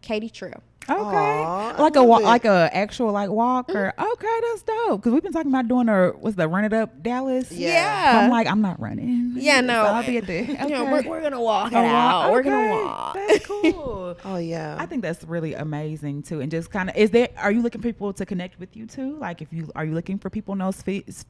Katy Trail. Okay. Aww, like a walk, like a actual like walk, or okay, that's dope. Because we've been talking about doing the Run It Up Dallas. Yeah. But I'm like, I'm not running. Yeah, no. So I'll be at the. Okay. Yeah, we're gonna walk it out. Okay. We're gonna walk. That's cool. Oh yeah. I think that's really amazing too. And just kind of, are you looking for people to connect with you too? Like, are you looking for people in those spaces?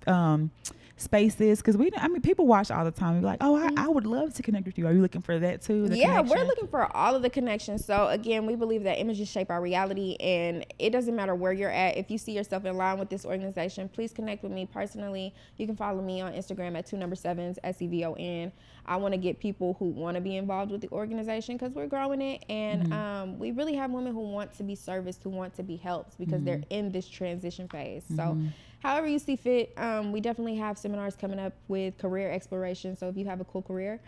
Because people watch all the time and be like, oh, I would love to connect with you. Are you looking for that too? We're looking for all of the connections. So again, we believe that images shape our reality, and it doesn't matter where you're at. If you see yourself in line with this organization, please connect with me personally. You can follow me on Instagram at 2 Sevon. I want to get people who want to be involved with the organization because we're growing it, and we really have women who want to be serviced, who want to be helped, because they're in this transition phase. So however you see fit, we definitely have seminars coming up with career exploration. So if you have a cool career,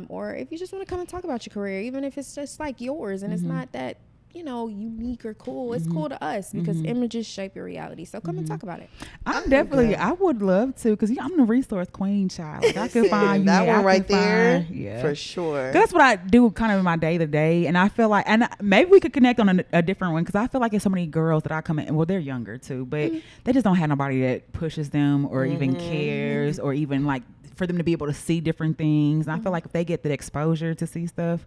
or if you just want to come and talk about your career, even if it's just like yours and it's not that, you know, unique or cool, it's cool to us because images shape your reality. So come and talk about it. I would love to, because I'm the resource queen, child. Like, I could find that one right there, yeah, for sure. That's what I do kind of in my day to day, and I feel like, and maybe we could connect on a different one, because I feel like there's so many girls that I come in, well, they're younger too, but they just don't have nobody that pushes them or even cares, or even like for them to be able to see different things. And I feel like if they get the exposure to see stuff,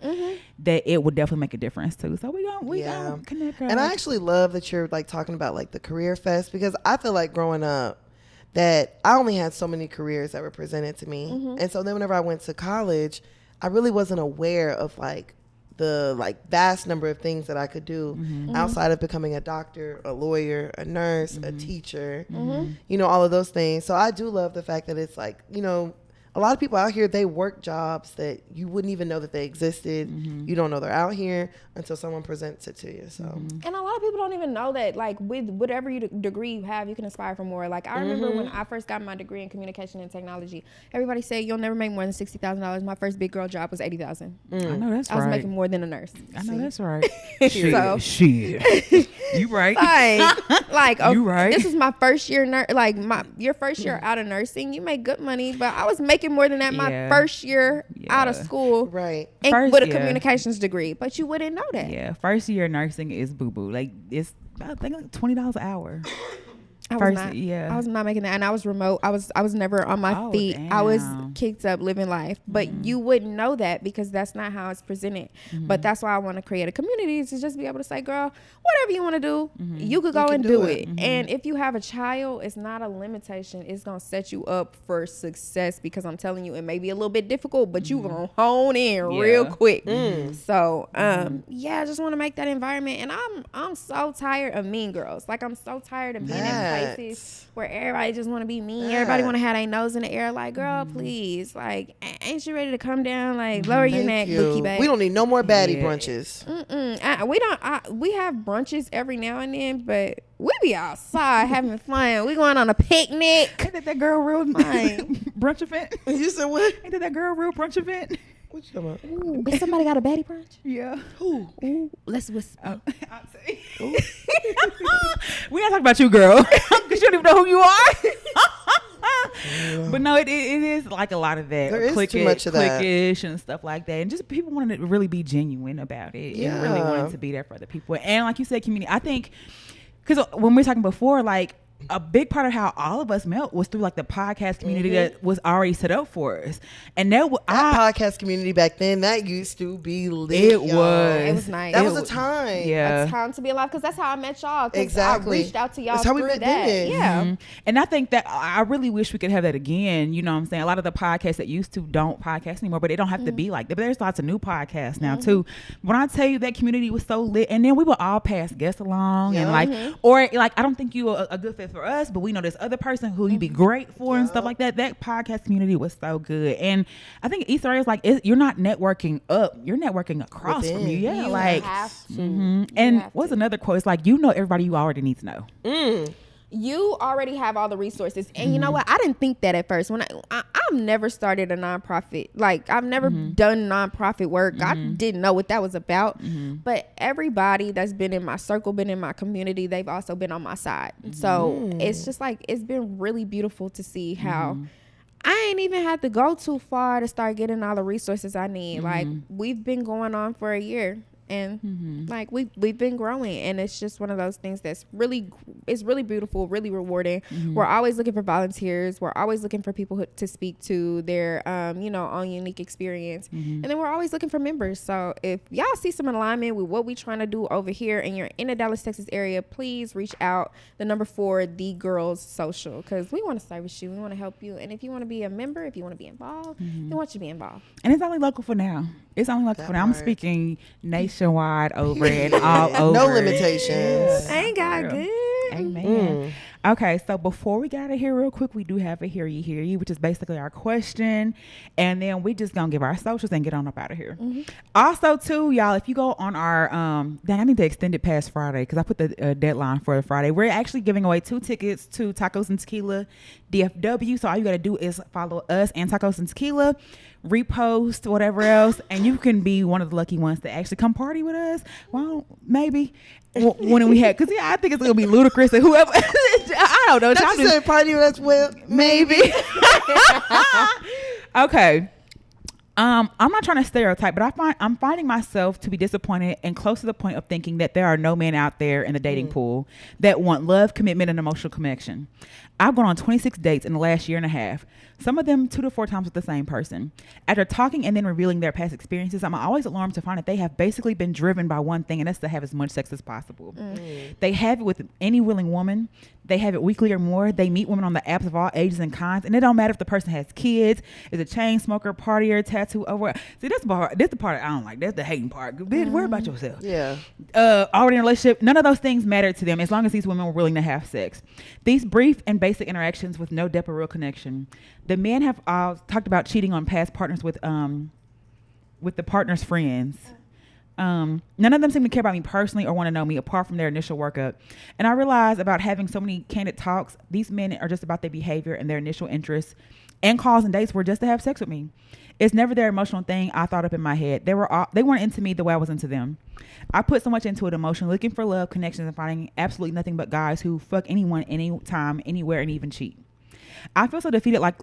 that it would definitely make a difference too. So we gonna connect her. And I actually love that you're like talking about like the career fest, because I feel like growing up that I only had so many careers that were presented to me. And so then whenever I went to college, I really wasn't aware of like the like vast number of things that I could do outside of becoming a doctor, a lawyer, a nurse, a teacher, you know, all of those things. So I do love the fact that it's like, you know, a lot of people out here, they work jobs that you wouldn't even know that they existed. You don't know they're out here until someone presents it to you. So, and a lot of people don't even know that, like, with whatever degree you have, you can aspire for more. Like, I remember when I first got my degree in communication and technology, everybody said you'll never make more than $60,000. My first big girl job was $80,000. I know that's right. I was making more than a nurse. I know that's right. Shit. You right. You right. This is my first year your first year out of nursing, you make good money, but I was making more than that my first year out of school, right? And with a communications degree, but you wouldn't know that. Yeah, first year nursing is boo boo. Like, it's I think like $20 an hour. I was not making that, and I was remote. I was never on my feet. Damn. I was kicked up living life, but you wouldn't know that because that's not how it's presented. But that's why I want to create a community, to just be able to say, girl, whatever you want to do, you could go and do it. And if you have a child, it's not a limitation. It's gonna set you up for success, because I'm telling you, it may be a little bit difficult, but you gonna hone in real quick. So I just want to make that environment. And I'm so tired of mean girls. Like, I'm so tired of being in places where everybody just want to be mean. Everybody want to have their nose in the air. Like, girl, please, like, ain't you ready to come down? Like, lower your neck, bookie back. We don't need no more baddie brunches. We have brunches every now and then, but We be outside having fun. We going on a picnic. Ain't that girl real brunch event? You said what? Ain't that girl real brunch event? What you talking about? Ooh, is somebody got a baddie brunch? Yeah. Who? Ooh, let's whisper. I'll say. We not talking about you, girl, because you don't even know who you are. But no, it is like a lot of that. There is too much of that. Clickish and stuff like that. And just people wanted to really be genuine about it. Yeah. And really wanted to be there for other people. And like you said, community, I think, because when we were talking before, like, a big part of how all of us met was through like the podcast community that was already set up for us. And that podcast community back then, that used to be lit. It was. It was nice. That was a time. Yeah. A time to be alive, because that's how I met y'all. Exactly. I reached out to y'all. That's how we through met that. then. Yeah. Mm-hmm. And I think that I really wish we could have that again. You know what I'm saying? A lot of the podcasts that used to don't podcast anymore, but they don't have to be like that. But there's lots of new podcasts now too. When I tell you that community was so lit, and then we would all pass guests along and like, or like, I don't think you are a good fit for us, but we know this other person who you'd be great for and stuff like that. That podcast community was so good. And I think Easter egg is like, you're not networking up, you're networking across from you. Yeah. You like, have to. and what's another quote? It's like, you know everybody you already need to know. You already have all the resources. And you know what? I didn't think that at first. When I've never started a nonprofit. Like, I've never done nonprofit work. I didn't know what that was about. But everybody that's been in my circle, been in my community, they've also been on my side. So it's just like, it's been really beautiful to see how I ain't even had to go too far to start getting all the resources I need. Like, we've been going on for a year. And like we've been growing, and it's just one of those things that's really beautiful, really rewarding. We're always looking for volunteers. We're always looking for people to speak to their own unique experience, and then we're always looking for members. So if y'all see some alignment with what we're trying to do over here and you're in the Dallas, Texas area, please reach out. The number 4, The Girls Social, because we want to service you, we want to help you, and if you want to be a member, if you want to be involved, we want you to be involved. And it's only local for now. It's only local for now. I'm speaking nationwide over and all over. No limitations. Ain't got good. Amen. Okay, so before we get out of here real quick, we do have a Hear You, which is basically our question. And then we just gonna give our socials and get on up out of here. Also, too, y'all, if you go on our, I need to extend it past Friday because I put the deadline for Friday. We're actually giving away 2 tickets to Tacos and Tequila DFW. So all you gotta do is follow us and Tacos and Tequila, repost, whatever else, and you can be one of the lucky ones to actually come party with us. Well, maybe. When we had, because I think it's gonna be ludicrous and whoever I don't know. That's just party with us. Well, maybe. Okay. I'm not trying to stereotype, but I'm finding myself to be disappointed and close to the point of thinking that there are no men out there in the dating pool that want love, commitment, and emotional connection. I've gone on 26 dates in the last year and a half. Some of them 2 to 4 times with the same person. After talking and then revealing their past experiences, I'm always alarmed to find that they have basically been driven by one thing, and that's to have as much sex as possible. They have it with any willing woman. They have it weekly or more. They meet women on the apps of all ages and kinds, and it don't matter if the person has kids, is a chain smoker, partier, tattoo over. See, that's the part I don't like. That's the hating part. Bitch, worry about yourself. Yeah. Already in a relationship, none of those things matter to them as long as these women were willing to have sex. These brief and basic interactions with no depth or real connection. The men have talked about cheating on past partners with the partner's friends. None of them seem to care about me personally or want to know me apart from their initial workup. And I realize about having so many candid talks, these men are just about their behavior and their initial interests, and calls and dates were just to have sex with me. It's never their emotional thing I thought up in my head. They weren't into me the way I was into them. I put so much into it emotionally, looking for love, connections, and finding absolutely nothing but guys who fuck anyone, anytime, anywhere, and even cheat. I feel so defeated, like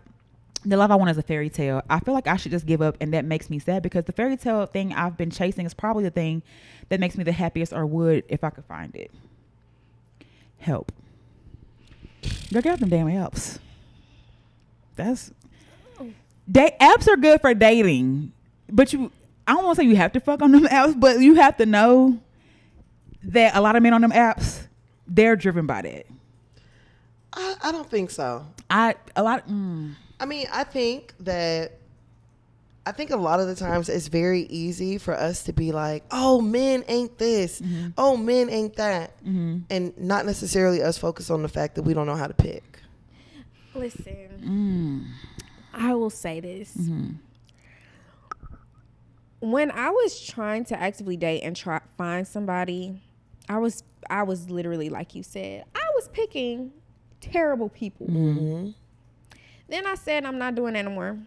the love I want is a fairy tale. I feel like I should just give up, and that makes me sad because the fairy tale thing I've been chasing is probably the thing that makes me the happiest, or would if I could find it. Help. Go get out them damn apps. Apps are good for dating, but I don't want to say you have to fuck on them apps, but you have to know that a lot of men on them apps, they're driven by that. I don't think so. I think a lot of the times it's very easy for us to be like, oh, men ain't this. Oh, men ain't that. And not necessarily us focus on the fact that we don't know how to pick. Listen, I will say this. When I was trying to actively date and find somebody, I was literally, like you said, I was picking terrible people. Mm-hmm. Then I said, I'm not doing that anymore.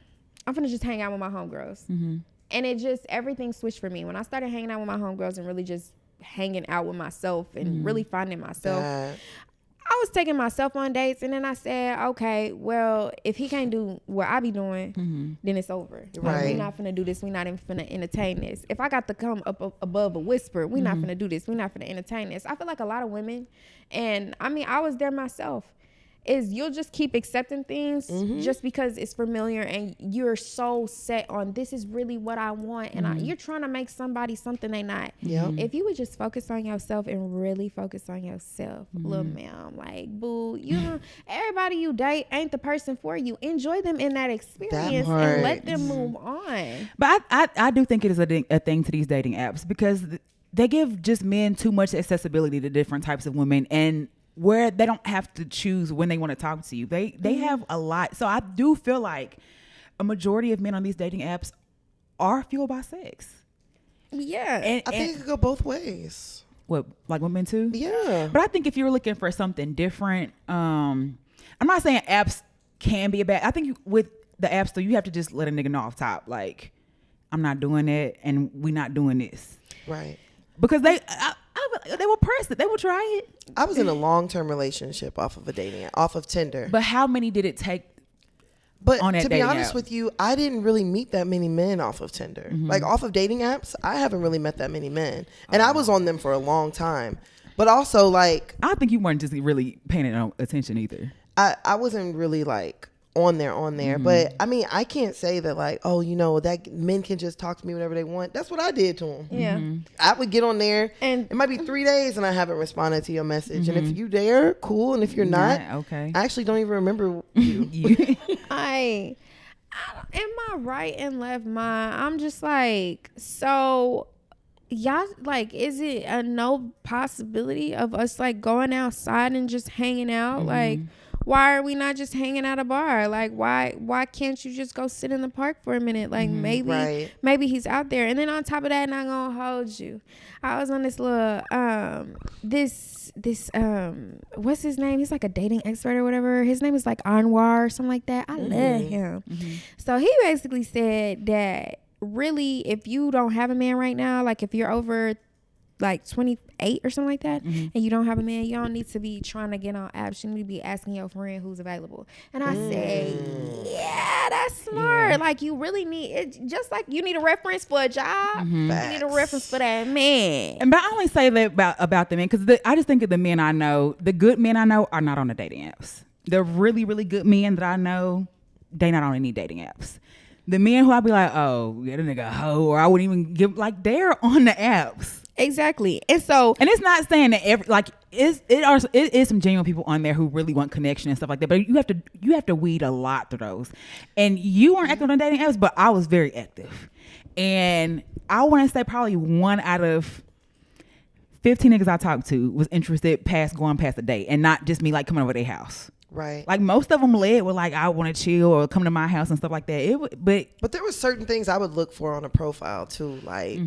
I'm gonna just hang out with my homegirls. Mm-hmm. And it just, everything switched for me. When I started hanging out with my homegirls and really just hanging out with myself and really finding myself, I was taking myself on dates, and then I said, okay, well, if he can't do what I be doing, then it's over. Like, we're not finna do this. We're not even finna entertain this. If I got to come up above a whisper, we're not finna do this. We're not finna entertain this. I feel like a lot of women, and I mean, I was there myself, is you'll just keep accepting things just because it's familiar and you're so set on this is really what I want, and you're trying to make somebody something they not. If you would just focus on yourself and really focus on yourself, little ma'am, like, boo, you know, everybody you date ain't the person for you. Enjoy them in that experience and let them move on. But I do think it is a thing to these dating apps, because they give just men too much accessibility to different types of women, and where they don't have to choose when they want to talk to you. They have a lot. So I do feel like a majority of men on these dating apps are fueled by sex. Yeah. And I think it could go both ways. What, like women too? Yeah. But I think if you're looking for something different, I'm not saying apps can be a bad. I think with the apps though, you have to just let a nigga know off top, like, I'm not doing it and we not doing this. Right. Because they will press it. They will try it. I was in a long-term relationship off of Tinder. But how many did it take? But on that to be dating honest app? with you, I didn't really meet that many men off of Tinder. Like off of dating apps, I haven't really met that many men. And I was on them for a long time. But also, like, I think you weren't just really paying attention either. I wasn't really like on there. But I mean, I can't say that like, oh, you know, that men can just talk to me whenever they want. That's what I did to them. Yeah. I would get on there and it might be 3 days and I haven't responded to your message. And if you there, cool. And if you're not, okay. I actually don't even remember you. I in my right and left mind, I'm just like, so y'all, like, is it a no possibility of us like going outside and just hanging out? Like, why are we not just hanging at a bar? Like, why can't you just go sit in the park for a minute? Like, maybe he's out there. And then on top of that, not gonna hold you, I was on this little what's his name? He's like a dating expert or whatever. His name is like Anwar or something like that. I love him. So he basically said that really, if you don't have a man right now, like if you're over like 28 or something like that, and you don't have a man, you don't need to be trying to get on apps. You need to be asking your friend who's available. And I say, yeah, that's smart. Like, you really need it, just like you need a reference for a job. You need a reference for that man. And but I only say that about the men because I just think of the men I know. The good men I know are not on the dating apps. The really, really good men that I know, they not on any dating apps. The men who I'd be like, oh, get a nigga a hoe, or I wouldn't even give, like, they're on the apps. Exactly. And so, and it's not saying that it is some genuine people on there who really want connection and stuff like that, but you have to weed a lot through those. And you weren't active on dating apps, but I was very active. And I want to say probably 1 out of 15 niggas I talked to was interested going past a date, and not just me like coming over their house. Right. Like most of them led were like, I want to chill or come to my house and stuff like that. But there were certain things I would look for on a profile too. Like,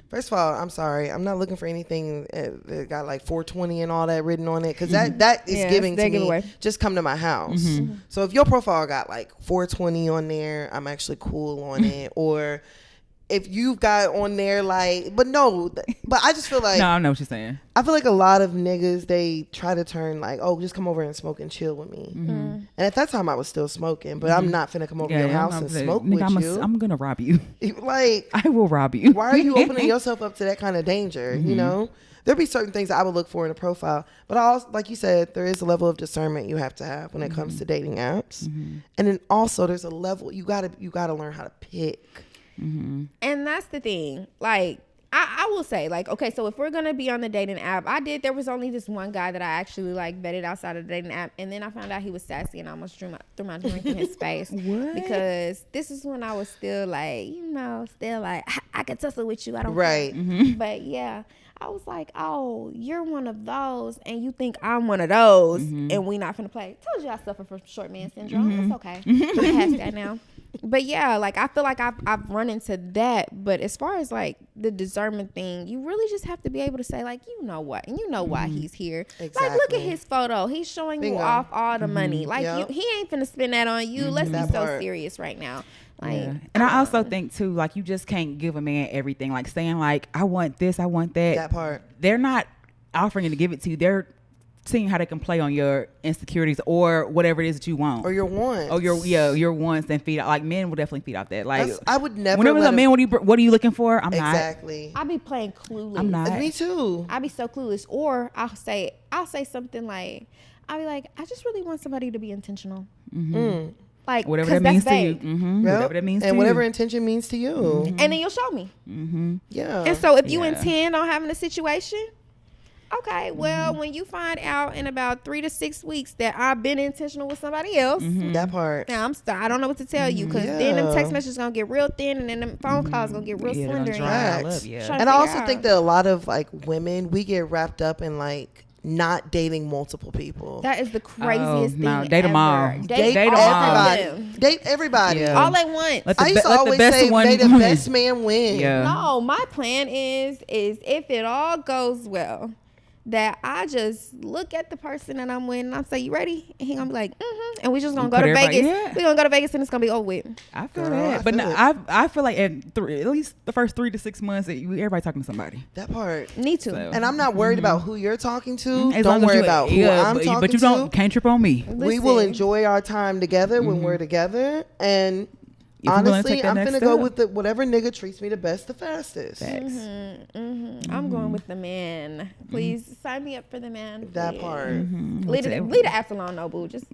first of all, I'm sorry, I'm not looking for anything that got like 420 and all that written on it, because that is giving to me, just come to my house. So if your profile got like 420 on there, I'm actually cool on it. Or if you've got on there like, but I just feel like, no, I know what you're saying. I feel like a lot of niggas, they try to turn like, oh, just come over and smoke and chill with me. And at that time I was still smoking, but I'm not finna come over your house and smoke with you. I'm gonna rob you. Like, I will rob you. Why are you opening yourself up to that kind of danger? You know, there'll be certain things that I would look for in a profile, but also, like you said, there is a level of discernment you have to have when it comes to dating apps. And then also there's a level you gotta learn how to pick. And that's the thing. Like, I will say, like, okay, so if we're gonna be on the dating app, there was only this one guy that I actually like vetted outside of the dating app, and then I found out he was sassy and I almost threw my drink in his face. What? Because this is when I was still like, I can tussle with you, I don't care. But yeah, I was like, oh, you're one of those and you think I'm one of those, and we not finna play. Told you I suffer from short man syndrome. It's okay. We're past that now. But yeah, like I feel like I've run into that. But as far as like the discernment thing, you really just have to be able to say like, you know what, and you know why he's here. Exactly. Like look at his photo. He's showing you off all the money. Like he ain't finna spend that on you. Let's be so serious right now. Like, yeah. And I also think too, like you just can't give a man everything. Like saying like, I want this, I want that. That part. They're not offering to give it to you. They're seeing how they can play on your insecurities or whatever it is that you want. Or your wants. Or your wants and feed. Like men will definitely feed off that. Like I would never. Whenever a man, what are you looking for? I'm not. Exactly. I be playing clueless. I'm not. Me too. I be so clueless. Or I'll say something like, I'll be like, I just really want somebody to be intentional. Like whatever that means to you. Yep. Whatever that means to you. And whatever intention means to you. And then you'll show me. Yeah. And so if you intend on having a situation, okay, well, when you find out in about 3 to 6 weeks that I've been intentional with somebody else, that part. now I don't know what to tell you, because then them text messages gonna get real thin, and then them phone calls gonna get real slender. And I also think that a lot of like women, we get wrapped up in like not dating multiple people. That is the craziest thing. Date them all. Date everybody. Date everybody. Yeah. All at once. I used to always say, may the best man win. Yeah. No, my plan is if it all goes well, that I just look at the person that I'm with and I say, you ready? And he gonna be like, and we just gonna go to Vegas. Yeah. We gonna go to Vegas and it's gonna be over with. I feel that. But no, I feel like at least the first 3 to 6 months, everybody talking to somebody. That part. Me too. So, and I'm not worried about who you're talking to. As don't worry about who I'm talking to. But you can't trip on me. Listen, we will enjoy our time together when we're together. And honestly, I'm finna go with whatever nigga treats me the best, the fastest. I'm going with the man. Please sign me up for the man. That part. Leave the apps alone, no boo. Just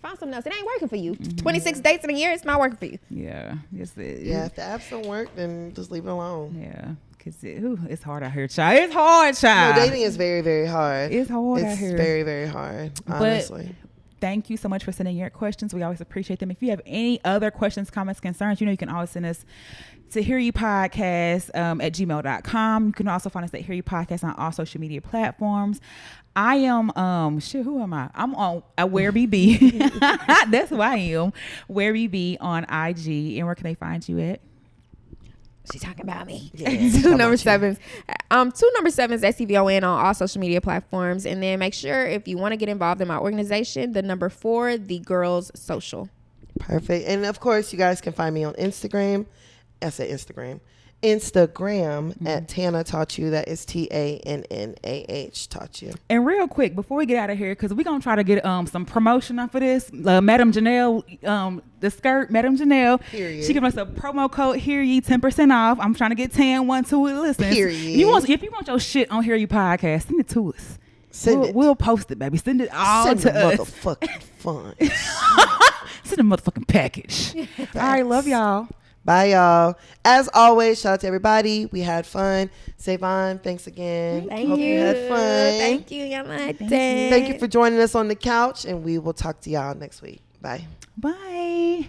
find something else. It ain't working for you. 26 dates in a year, it's not working for you. Yeah. If the apps don't work, then just leave it alone. Yeah. Because it's hard out here, child. It's hard, child. No, dating is very, very hard. It's hard out here. It's very, very hard, honestly. Thank you so much for sending your questions. We always appreciate them. If you have any other questions, comments, concerns, you can always send us to hearyoupodcast at gmail.com. You can also find us at Hear You Podcast on all social media platforms. I am, who am I? I'm on Where BB. That's who I am. Where BB on IG. And where can they find you at? She's talking about me. Yeah, 2 number 7s. 2 number 7s, SEVON on all social media platforms. And then make sure if you want to get involved in my organization, the number 4, the Girls Social. Perfect. And of course, you guys can find me on Instagram. I said Instagram at Tana Taught You. That is TANNAH Taught You. And real quick, before we get out of here, because we're going to try to get some promotion off of this. Madam Janelle, the skirt, Madam Janelle. Period. She gave us a promo code, Hear Ye, 10% off. I'm trying to get Tan 1 to it. Listen. Period. If you want your shit on Hear You Podcast, send it to us. We'll post it, baby. Send it all to us. Motherfucking fun. Send a motherfucking package. All right, love y'all. Bye, y'all. As always, shout out to everybody. We had fun. Sévon, thanks again. Hope you had fun. Thank you. Thank you for joining us on the couch, and we will talk to y'all next week. Bye. Bye.